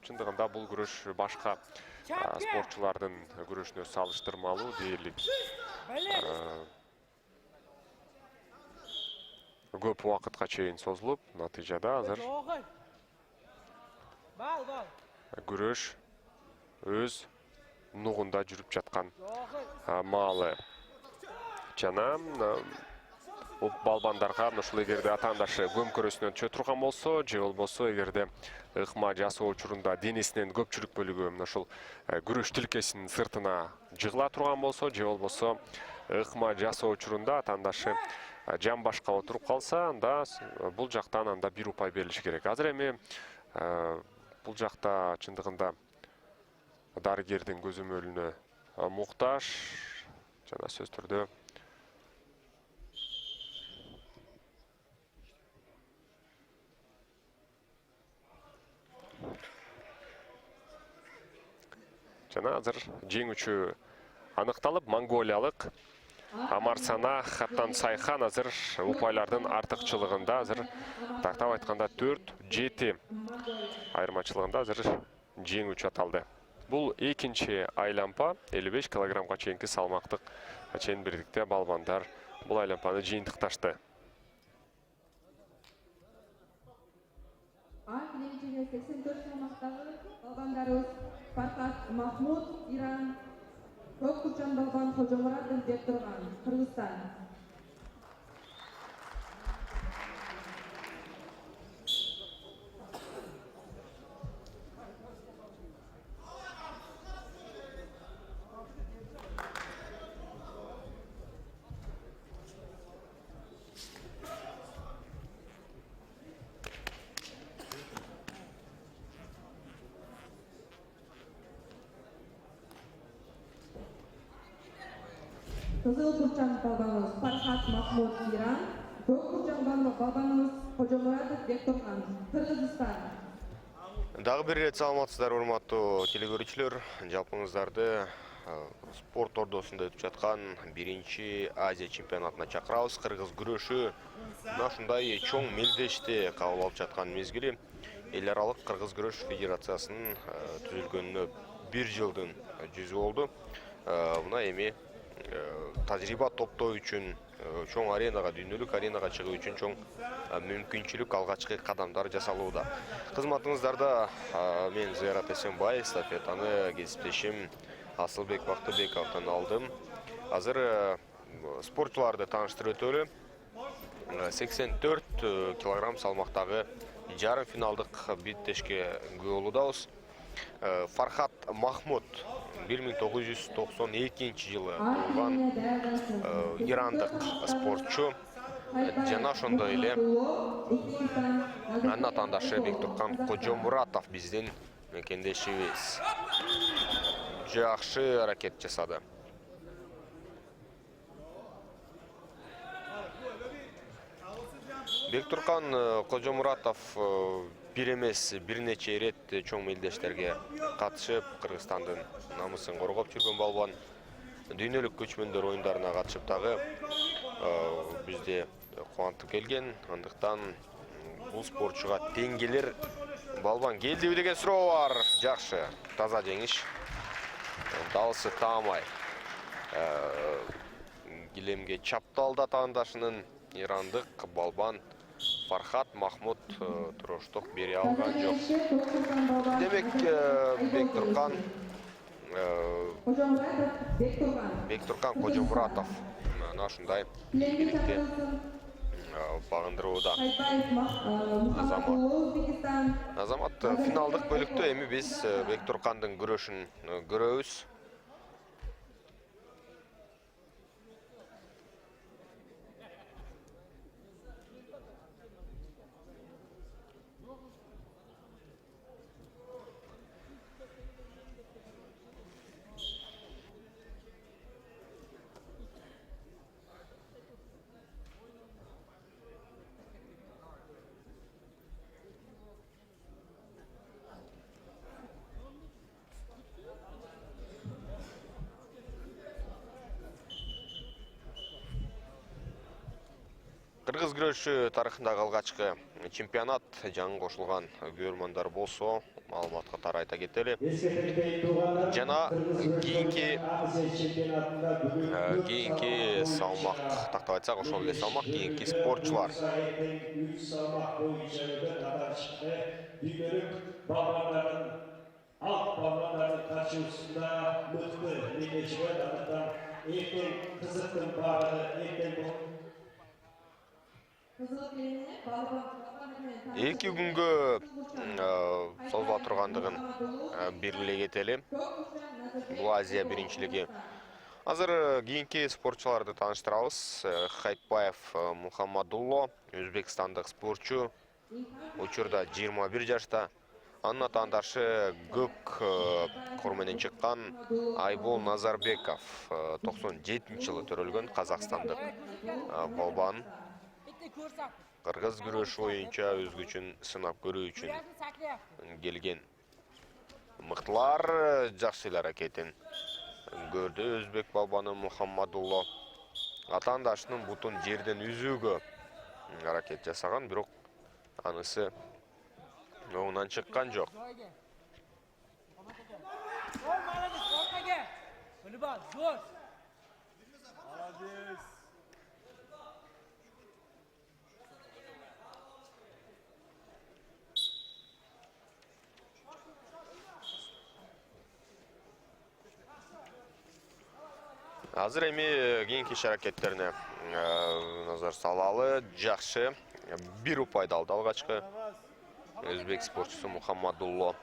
чындыгында бул күрөш башка спортчулардын күрөшүнө салыштырмалуу дээрлик көп убакытка чейин созулуп, натыйжада азыр күрөш өз нугунда жүрүп жаткан маалы. Жана балбандарга ушул эгерде атаандашы көмкөрөсүнөн чө турган болсо, же болбосо эгерде ыкма жасоо учурунда денесинин көпчүлүк бөлүгү ушул күрөш тилкесинин сыртына жыгыла турган болсо, же болбосо ыкма жасоо учурунда атаандашы жан башка отуруп калса, анда бул жактан анда 1 упай берилиши керек. Азыр эми бул жакта чындыгында дарыгердин көзөмөлүнө муктаж жана сөз түрдө жана азыр жеңүүчү аныкталып, монголиялык Амарсана Хаттан Сайхан азыр упайлардын артыкчылыгында азыр тактап айтканда 4-7 айырмачылыгында азыр жеңүүчү аталды. Бул экинчи айлампа 55 килограммга чейинки салмактык чембирдикте балбандар Бұл айлампаны жиынтықташты. А келемечеге 84 салмақтағы балбандарыбыз Фархат Махмуд, Иран, Көк Курчан балбан Хожомуратов Бектурган, Кыргызстан. Кызыл Курчан балбаныбыз Фархат Махмуд, Иран, Көк Курчан балбаныбыз Хожомуратов Бектурган, Кыргызстан. Дағы бір рет саламатсыздар, урматтуу телегөрүүчүлөр. Жалпыңыздарды спорт ордосунда өтүп жаткан 1-чи Азия чемпионатына чакырабыз. Кыргыз күрөшү ушундай чоң мелдешти кабыл алып жаткан мезгили. Эл аралык Кыргыз күрөш федерациясынын түзүлгөнүнө 1 жылдын жүзү болду. Мына эми тажрыйба топтоо үчүн чоң аренага, дүйнөлүк аренага чыгуу үчүн чоң мүмкүнчүлүк, алгачкы кадамдар жасалууда. Кызматыңыздарда мен Зайрат Эсенбай, эстафетаны кесиптешим Асылбек Бактыбековдон алдым. Азыр спортчуларды тааныштырып өтөлү. 84 килограмм салмактагы жарым финалдык биттешке күбөлүдабыз. Фархат Махмуд 1992 жылы туулган ирандык спортчу. Жана ошондой эле анын атаандашы Бектурган Кожомуратов биздин мекендешибиз. Жакшы аракет жасады. Бектурган Кожомуратов бир эмес бир нече ирет чоң мелдештерге катышып, Кыргызстандын намысын коргоп жүргөн балбан. Дүйнөлүк көчмөндөр оюндарына катышып дагы бизде кубантып келген. Андыктан бул спортчуга тең келер балбан келдиби деген суроо бар. Жакшы, таза жеңиш. Далысы таамай. Килемге чапталды атаандашынын ирандык балбан Фархат Махмуд туруштук бере алган жок. Демек, Бектурган Кожомуратов ушундай ийгиликти багындырууда. Азамат финалдык бөлүктө эми биз Бектургандын күрөшүн көрөбүз. Кыргыз күрөшү тарыхындагы алгачкы чемпионат жаңы кошулган көрөрмандар болсо, маалымат катары айта кетели. Жана кийинки салмак тактап айтсак, ошол эле салмак кийинки спортчулар. Эки күнгө созула тургандыгын белгилей кетели. Бул Азия биринчилиги. Азыр кийинки спортчуларды тааныштырабыз. Хайтбаев Мухаммадулло, өзбекстандык спортчу. Учурда 21 жашта. Анын атаандашы көк кор менен чыккан Айбол Назарбеков 97-жылы төрөлгөн казакстандык балбан. Кыргыз күрөшү боюнча өз күчүн сынап көрүү үчүн келген мыктылар жакшы эле аракетин көрдү. Өзбек балбаны Мухаммадулло атаандашынын бутун жерден үзүүгө аракет жасаган, бирок анысы оңунан чыккан жок. Азыр эми кийинки иш аракеттерине назар салалы. Жакшы. 1 упайды алды алгачкы өзбек спортчусу Мухаммадулло.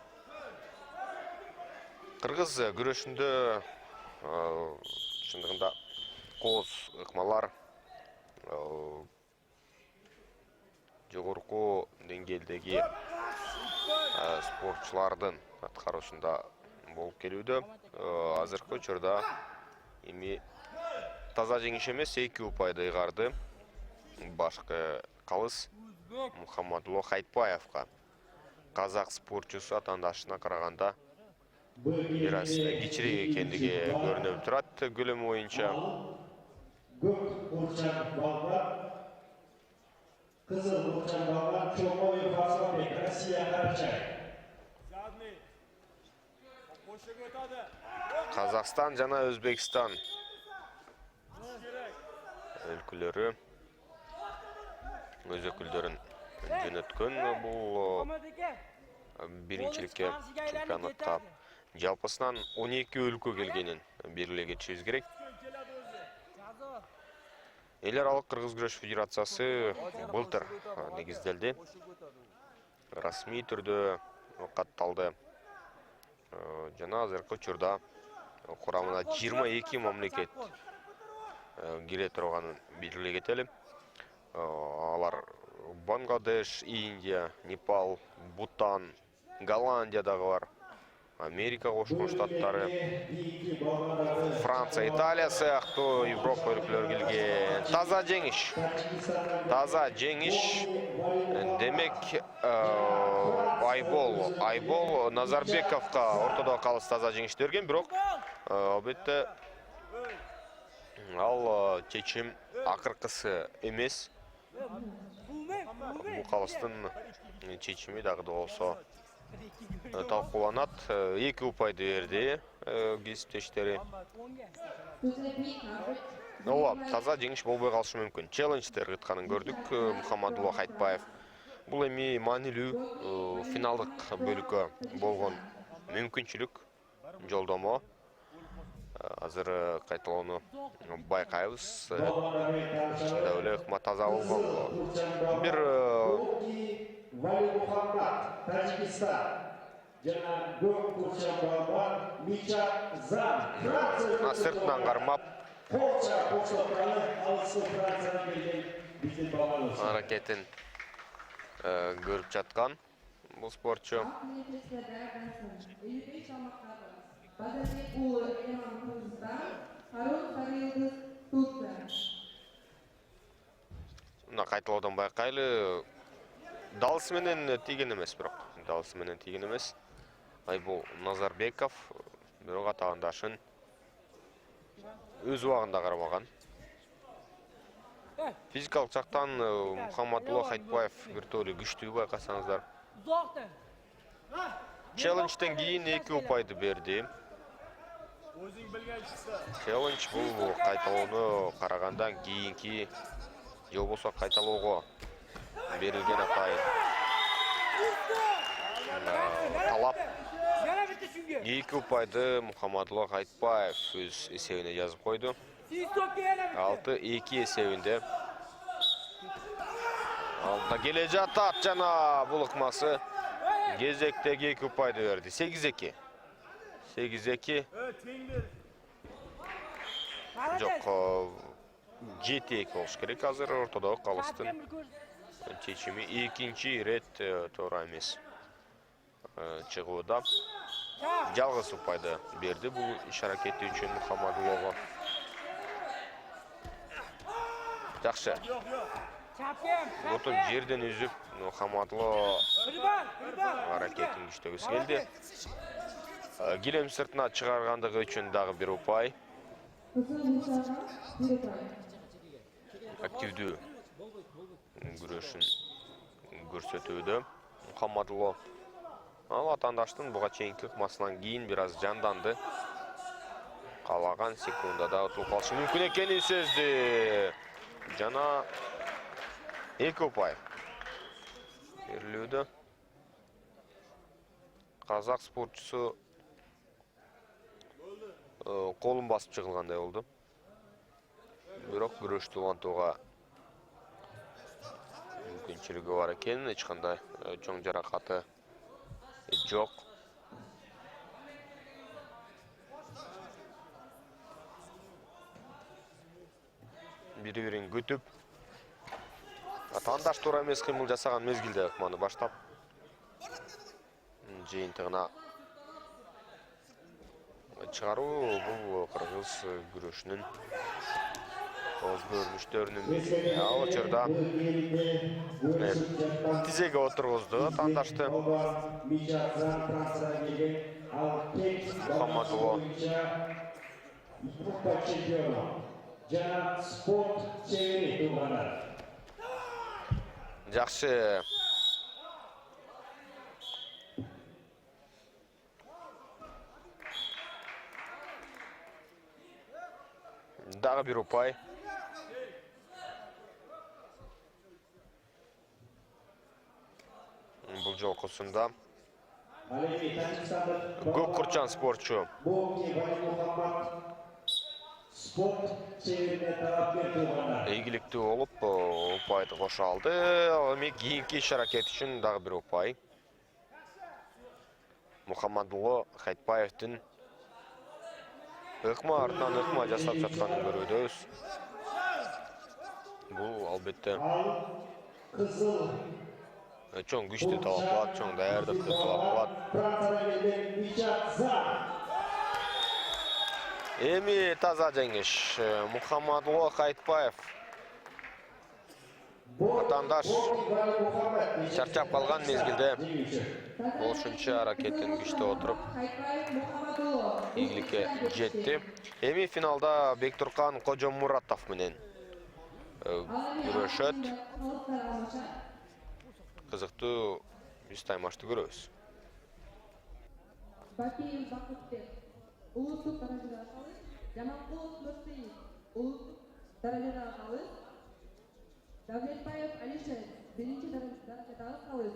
Кыргыз күрөшүндө чындыгында кооз ыкмалар жогорку деңгээлдеги спортчулардын аткаруусунда болуп келүүдө. Азыркы учурда эми таза жеңиш эмес 2 упайды ыйгарды башкы калыс Мухаммадулло Хайтбаевга. Казак спортчусу атаандашына караганда бир аз кичирээк экендиги көрүнүп турат көлөмү боюнча. Көк бурчак балдар, кызыл бурчак балдар, Чомоев Асланбек, Россия Карачай. Казакстан жана Өзбекстан өлкөлөрү өз өкүлдөрүн жөнөткөн бул биринчиликке чемпионатка жалпысынан 12 өлкө келгенин белгилей кетишибиз керек. Эл аралык Кыргыз күрөш федерациясы былтыр негизделди. Расмий түрдө катталды. Жана азыркы учурда курамына 22 мамлекет кире турганын белгилей кетели. Алар Бангладеш, Индия, Непал, Бутан, Голландия дагы бар. Америка Кошкон Штаттары, Франция, Италия сыяктуу Европа өлкөлөрү келген. Таза жеңиш. Таза жеңиш. Демек Айбол Назарбековго ортодо калыс таза жеңиш берген, бирок албетте ал чечим акыркысы эмес. Бул калыстын чечими дагы да болсо талкууланат. 2 упайды берди кесиптештери. Таза жеңиш болбой калышы мүмкүн. Челлендждер кытканын көрдүк. Мухаммадулло Хайтбаев бул эми маанилүү финалдык бөлүккө болгон мүмкүнчүлүк, жолдомо. Азыр кайталоону байкайбыз. Чында эле ыкма таза болгон. Бир Вали Мухаммад, Тажикистан. Жана көк бурчак балдар, Мича Зан, Франция. Сыртынан кармап Полча коштотканы алысы Франциядан келген биздин балдарыбыз. аракетин көрүп жаткан бул спортчу. Мына кайталоодон байкайлы. Далысы менен тийген эмес, бирок. Далысы менен тийген эмес. Айбол Назарбеков бирок атаандашын өз убагында кармаган. Физикалык жактан Мухаммадулло Хайтбаев биртөлү күчтүү байкасаңыздар. Челленджден кийин 2 упайды берди. Челлендж бул кайталоону карагандан кийинки же болбосо кайталоого берилген атайын талап. 2 упайды Мухаммадулло Хайтбаев өз эсебине жазып койду. 6-2 эсебинде. Алдына келе жатат жана бул ыкмасы кезектеги 2 упайды берди. 8-2. 8-2. Жок, 7-2 болуш керек азыр ортодогу калыстын чечими. Экинчи ирет туура эмес чыгууда. Жалгыз упайды берди бул иш аракети үчүн Мухаммадуллого. Жакшы. Отун жерден үзүп Мухаммадулло аракетин күчтөгүсү келди. Килем сыртына чыгаргандыгы үчүн дагы 1 упай. Активдүү күрөшүн көрсөтүүдө Мухаммадулло. Ал атаандаштын буга чейинки ыкмасынан кийин бир аз жанданды. Калаган секундада утулуп калышы мүмкүн экенин сезди. Жана 2 упай берилүүдө. Казак спортчусу колун басып чыгылгандай болду. бирок күрөштү улантууга мүмкүнчүлүгү бар экен. Эч кандай чоң жаракаты жок. Бири-бирин күтүп, тандаш туура эмес кыймыл жасаган мезгилде ыкманы баштап жыйынтыгына чыгаруу бул кыргыз күрөшүнүн оз көрүнүштөрүнүн бири. Ал учурда тизеге отургузду тандашты Мухаммадулло. Жана спорт чебери туугандар. Жакшы. Дагы бир упай. Бул жолкусунда көк курчан спортчу Спорт чеберине талапкер туугандар. ийгиликтүү болуп упайды кошо алды. Эми кийинки иш аракет үчүн дагы бир упай. Мухаммадулло Хайтбаевдин ыкма артынан ыкма жасап жатканын көрүүбүз. Бул албетте Кызыл чоң күчтү талап кылат, чоң даярдыкты талап кылат. Франциядан келген Мичатза. Эми таза жеңиш. Мухаммадулло Хайтбаев атандаш чарчап калган мезгилде болушунча аракетин күчтө отуруп ийгиликке жетти. Эми финалда Бектуркан Кожомуратов менен күрөшөт. Кызыктуу биз таймашты көрөбүз. Бакиев Бакытбек улуттук даражада калыс, Жаманкулов Нурсейит улуттук даражада калыс, Давлетбаев Алишер биринчи даражада калыс.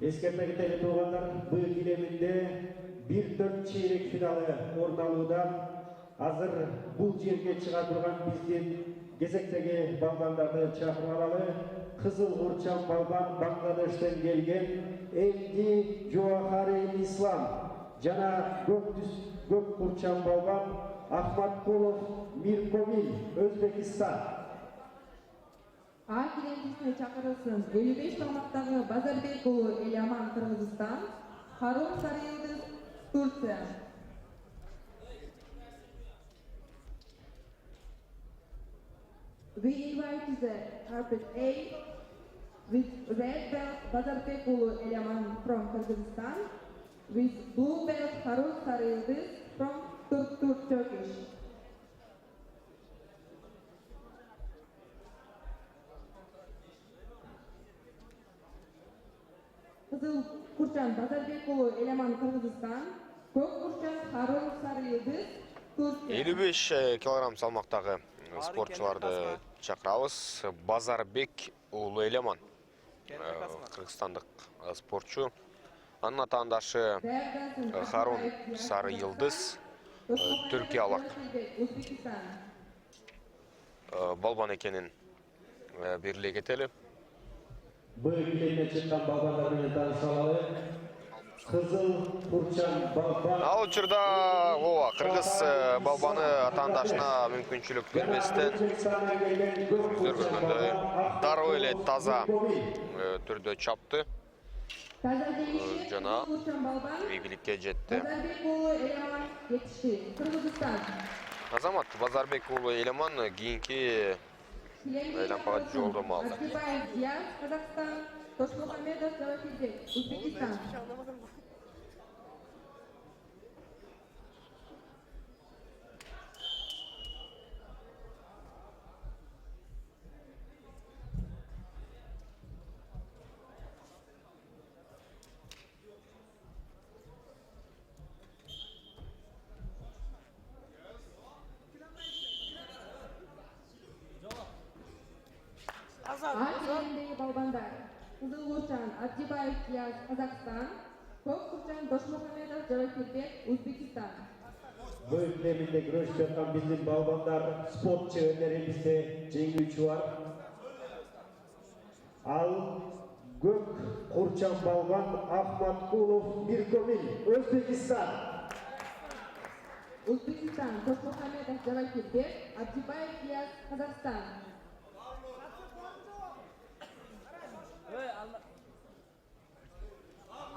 Эскерте кетели туугандар, быйыл килеминде 1-4 чейрек финалы орун алуудан азыр бул жерге чыга турган биздин кезектеги балбандарды чакырып алалы. Кызыл Курчан балбан Бангладештен келген Эмди Жуахари Ислам жана көк Курчан балбан Ахматкулов Миркомил Өзбекистан. А килемчисине чакырылсын 55 салмактагы Базарбек уулу Эляман Кыргызстан, Харун Сарыйылдыз Турция. We invite to the carpet A with red belt Bazarbek ulu Elyaman from Kyrgyzstan, with blue belt Harun Sarıldız from Turkish. Kızıl Kurçan Bazarbek ulu Elyaman Kırgızistan, Көк Kurçan Harun Sarıldız Türkiye. 55 килограмм салмактагы спортчуларды чакырабыз. Базарбек уулу Элеман, кыргызстандык спортчу. Анын атаандашы Харун Сарыйылдыз, түркиялык балбан экенин белгилей кетели. Быйыл килемине чыккан балбандар менен таанышалы. Кызыл Курчан балбан. Ал учурда кыргыз балбаны атаандашына мүмкүнчүлүк бербестен көргөндөй дароо эле таза түрдө чапты. Жана ийгиликке жетти. Азамат Базарбек уулу Элеман кийинки айлампага жолдомо алды. Казакстан, Тошмухамедов Завахидбек, Узбекистан. Андегі балбандар. Кызыл Курчан, Абдибаев Кияз, Казахстан. Көк Курчан, Дошмухамедов Завахидбек, Узбекистан. Bu ülkemizde güreş yapan bizim balbanlar, spor çevrelerimize jеңүүчү var. Al Gök Kurçan Balban Ahmatkulov Mirkomil, Özbekistan. Uzbekistan, Toshmuhamedov Javakirbek, Abdibayev Diyaz, Kazakhstan.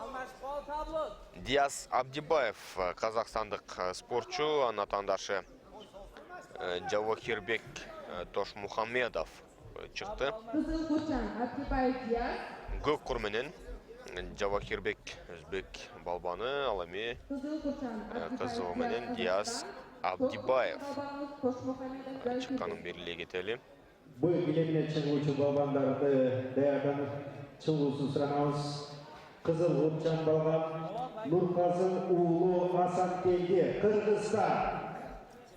Almashib qol, tablot. Диас Абдибаев, казахстандық спортшы, атандашы Жавахирбек Тошмухамедов шықты. Kızıl Kurçan, Abdibayev Diyaz. Көк құрменен Жавахирбек өзбек балбаны, алами Kızıl Kurçan, қызыл менен Диас Абдибаев Toshmuhamedov Javakirbek. шыққанын белгілей кетелі. Bu bilemine çıkmışı balbanlarda değerden çıkmışı sıramız. Kızıl Kurçan Balban Nurkazın oğlu Hasan geldi, Kırgızistan.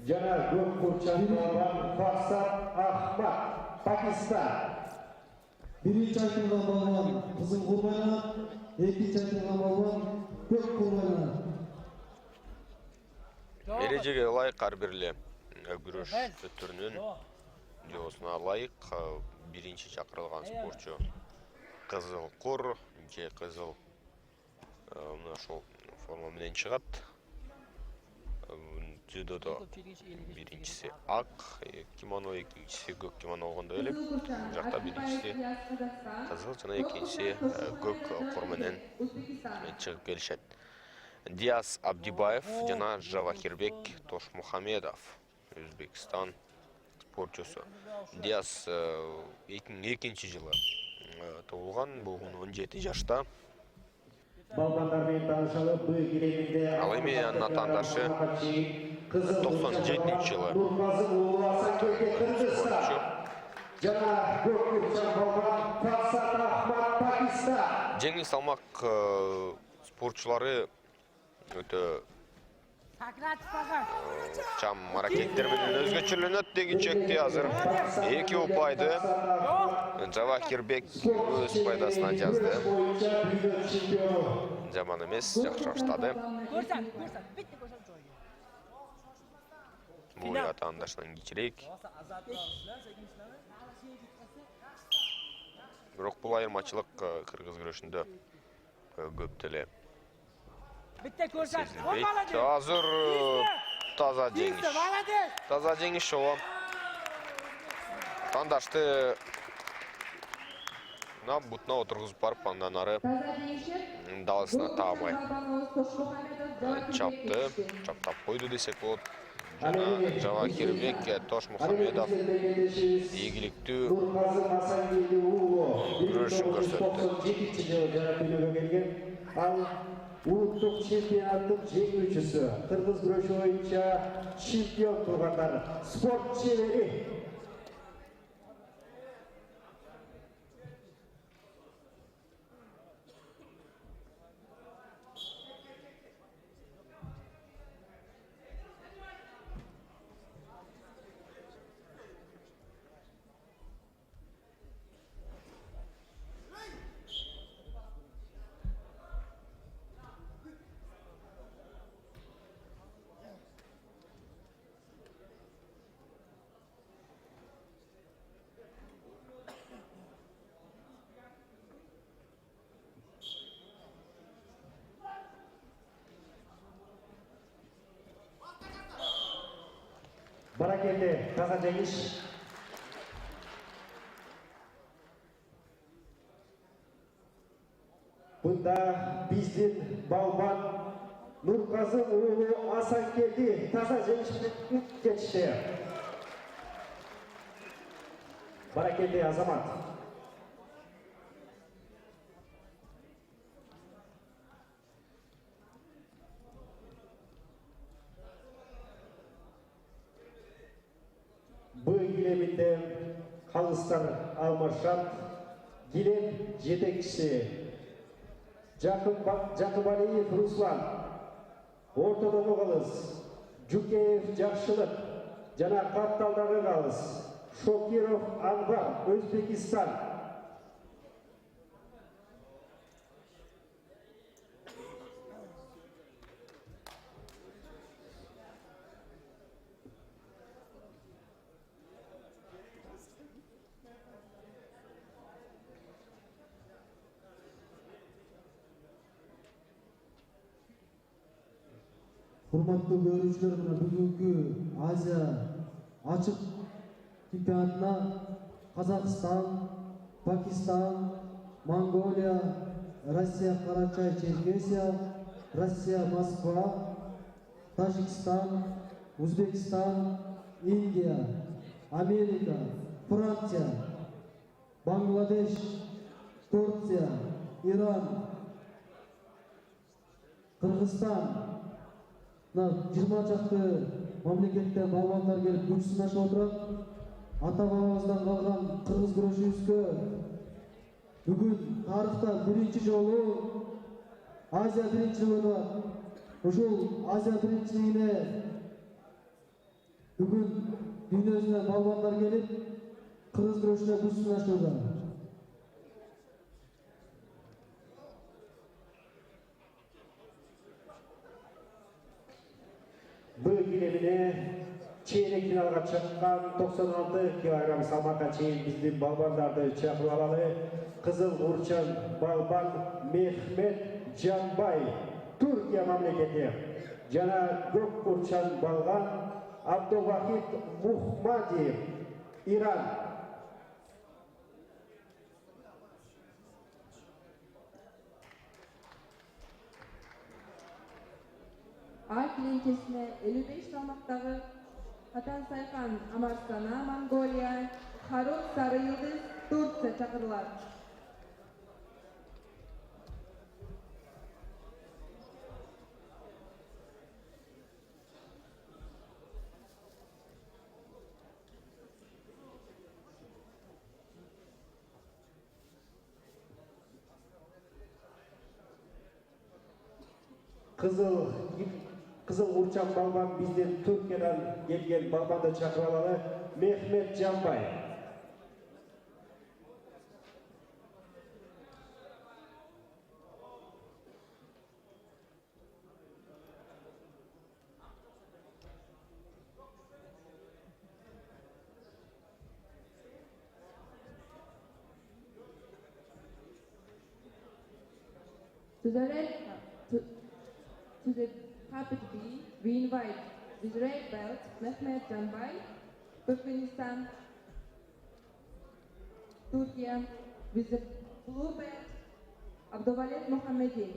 Jana Gök Kurçan Balban Farsat Ahmat, Pakistan. Birinci aytılgan balban Kızıl Kurbayna, ekінші aytылgan balban Gök Kurbayna. Ережеге лайық әрбірлі күреш түрінен жосына лайық бірінші шақырылған спортшы қызыл құр же қызыл мына шол форма менен шығады. Дзюдода біріншісі ақ кимоно, екіншісі көк кимоно болғанда өліп, жақта біріншісі қызыл жана екіншісі көк құр менен шығып келішеді. Диас Абдибаев жана Жавахирбек Тошмухамедов, Өзбекстан спортчусу. Диас 2002 жылы туылған, бұл 17 жашта. Balbanlarмен tanışalı bu gileminde Ал эми анын атаандашы 97 жылы Nurkazın oğlu Hasan geldi, Kırgızistan. Jana Gök Kurçan Balban Farsat Ahmat, Pakistan. жеңил салмак спортчулары өтө Takratib faqat. чам аракеттер менен өзгөчөлөнөт дегенчекти азыр 2 упайды Жавахирбек өз пайдасына жазды. Boyunca dünya şampiyonu. Жаман эмес, жакшы баштады. Ko'rsat, bitta ko'rsat joyiga. Бул атаандашынан кичирээк. Бирок бул айырмачылык кыргыз күрөшүндө көп деле Bitta ko'rsat. сезилбейт. Азыр таза жеңиш. Молодец. Таза жеңиш ошо. Тандашты бутуна отургузуп барып, андан ары Taza değişir. далысына таамай Toshmuhamedov чапты, чаптап койду десек болот. Жана Жавахирбек Тошмухамедов ийгиликтүү Nurkazın Hasan geldi oğlu. Görüşün gösterdi. 1997 жылы жана дүнөгө келген. Ал улуттук чемпионаттын жеңүүчүсү. Кыргыз күрөшү боюнча чемпион тургандар. Спорт чебери. Barakende, taza jеңиш. Bunda bizdin balban Nurkazın oğlu Hasan geldi. Taza jеңиш geçti. Barakende Azamat. Bu gileminde kalıslar almaşat, gilem yetekçisi Jakımaliyev Ruslan, Ortadoğu kalız, Cukeyev Jakşılık, Jana Kaptaldağı kalız, Şokirov Anvar, Özbekistan. Урматтуу көрүүчүлөр, мына бүгүнкү Азия ачык чемпионатына Казакстан, Пакистан, Монголия, Россия Карачай Черкесия, Россия Москва, Тажикстан, Узбекистан, Индия, Америка, Франция, Бангладеш, Турция, Иран, Кыргызстан, 20 чакты мамлекеттен балбандар келип күч сынашып отурат. Ата бабабыздан калган кыргыз күрөшүбүзгө бүгүн тарыхта биринчи жолу Азия биринчилиги өтүп. Ушул Азия биринчилигине бүгүн дүйнөсүнөн балбандар келип кыргыз күрөшүнө күч сынашууда. Bu gilemine çeyrek finalga çıkan 96 kilogram salmakka çeyin bizim balbandardı çakırıp alalı. Kızıl Burçan balban Mehmet Canbay, Türkiye memleketi. Jana Gök Burçan balban Abdülvahid Muhmadi, İran. A kilinkesine 55 salmaktagı Hatan Saykan Amarstana, Mongolia, Harun Sarı Yıldız, Turkiya çakırılar. Kızıl Burçan balban bizden Türkiye'den gelgen balbandı çakırıp alalı. Mehmet Canbay. To the carpet B, we invite with red belt Mehmet Canbay, Turkmenistan, Turkey, with the blue belt Abdülvalet Muhammedi.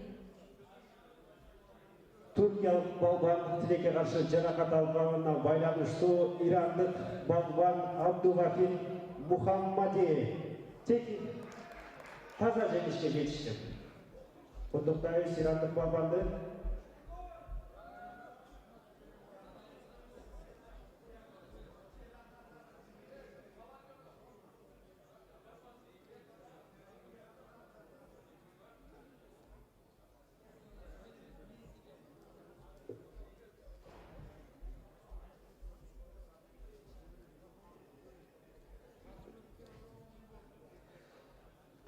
Türkiye'lik balban tileke karşı canakat alganına baylanıştı. İranlık balban Abdülvahid Muhammadi tek taza jenişke geçti. Kutuktayız İranlık balbandı.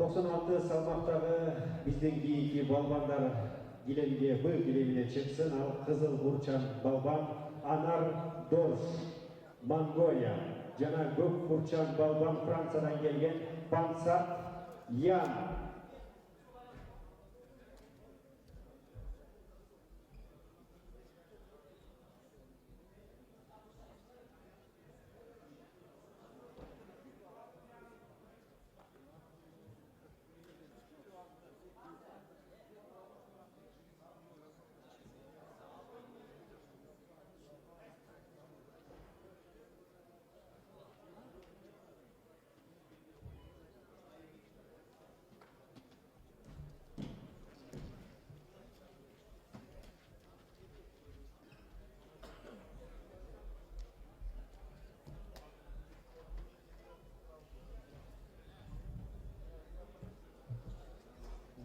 ...96 salmaktagı bizden kийинки balbanlar gilemge bu gilemine çıksın. Al Kızıl Burçan balban Anar Dorş, Mongolia. Jana Gök Burçan balban Fransa'dan gelgen Pansat Yan.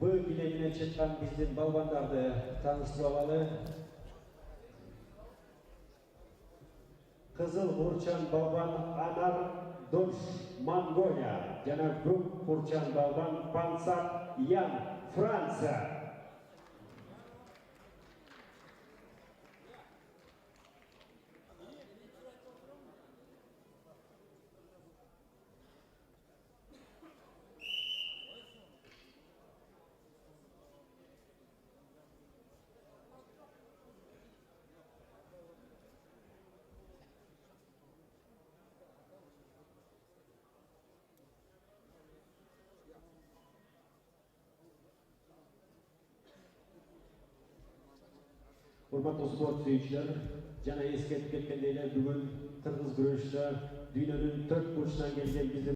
Bu gilemine çıkan bizim balbandardı tanıştırıp alalı. Kızıl Burçan balban Anar Dorş, Mongolia. Jana Gök Burçan balban Pansat Yan, Fransa. Hurmatly sport suyucular, jana eskертип кеткендей эле бүгүн кыргыз күрөшүдө дүйнөнүн 4 бурчунан келген биздин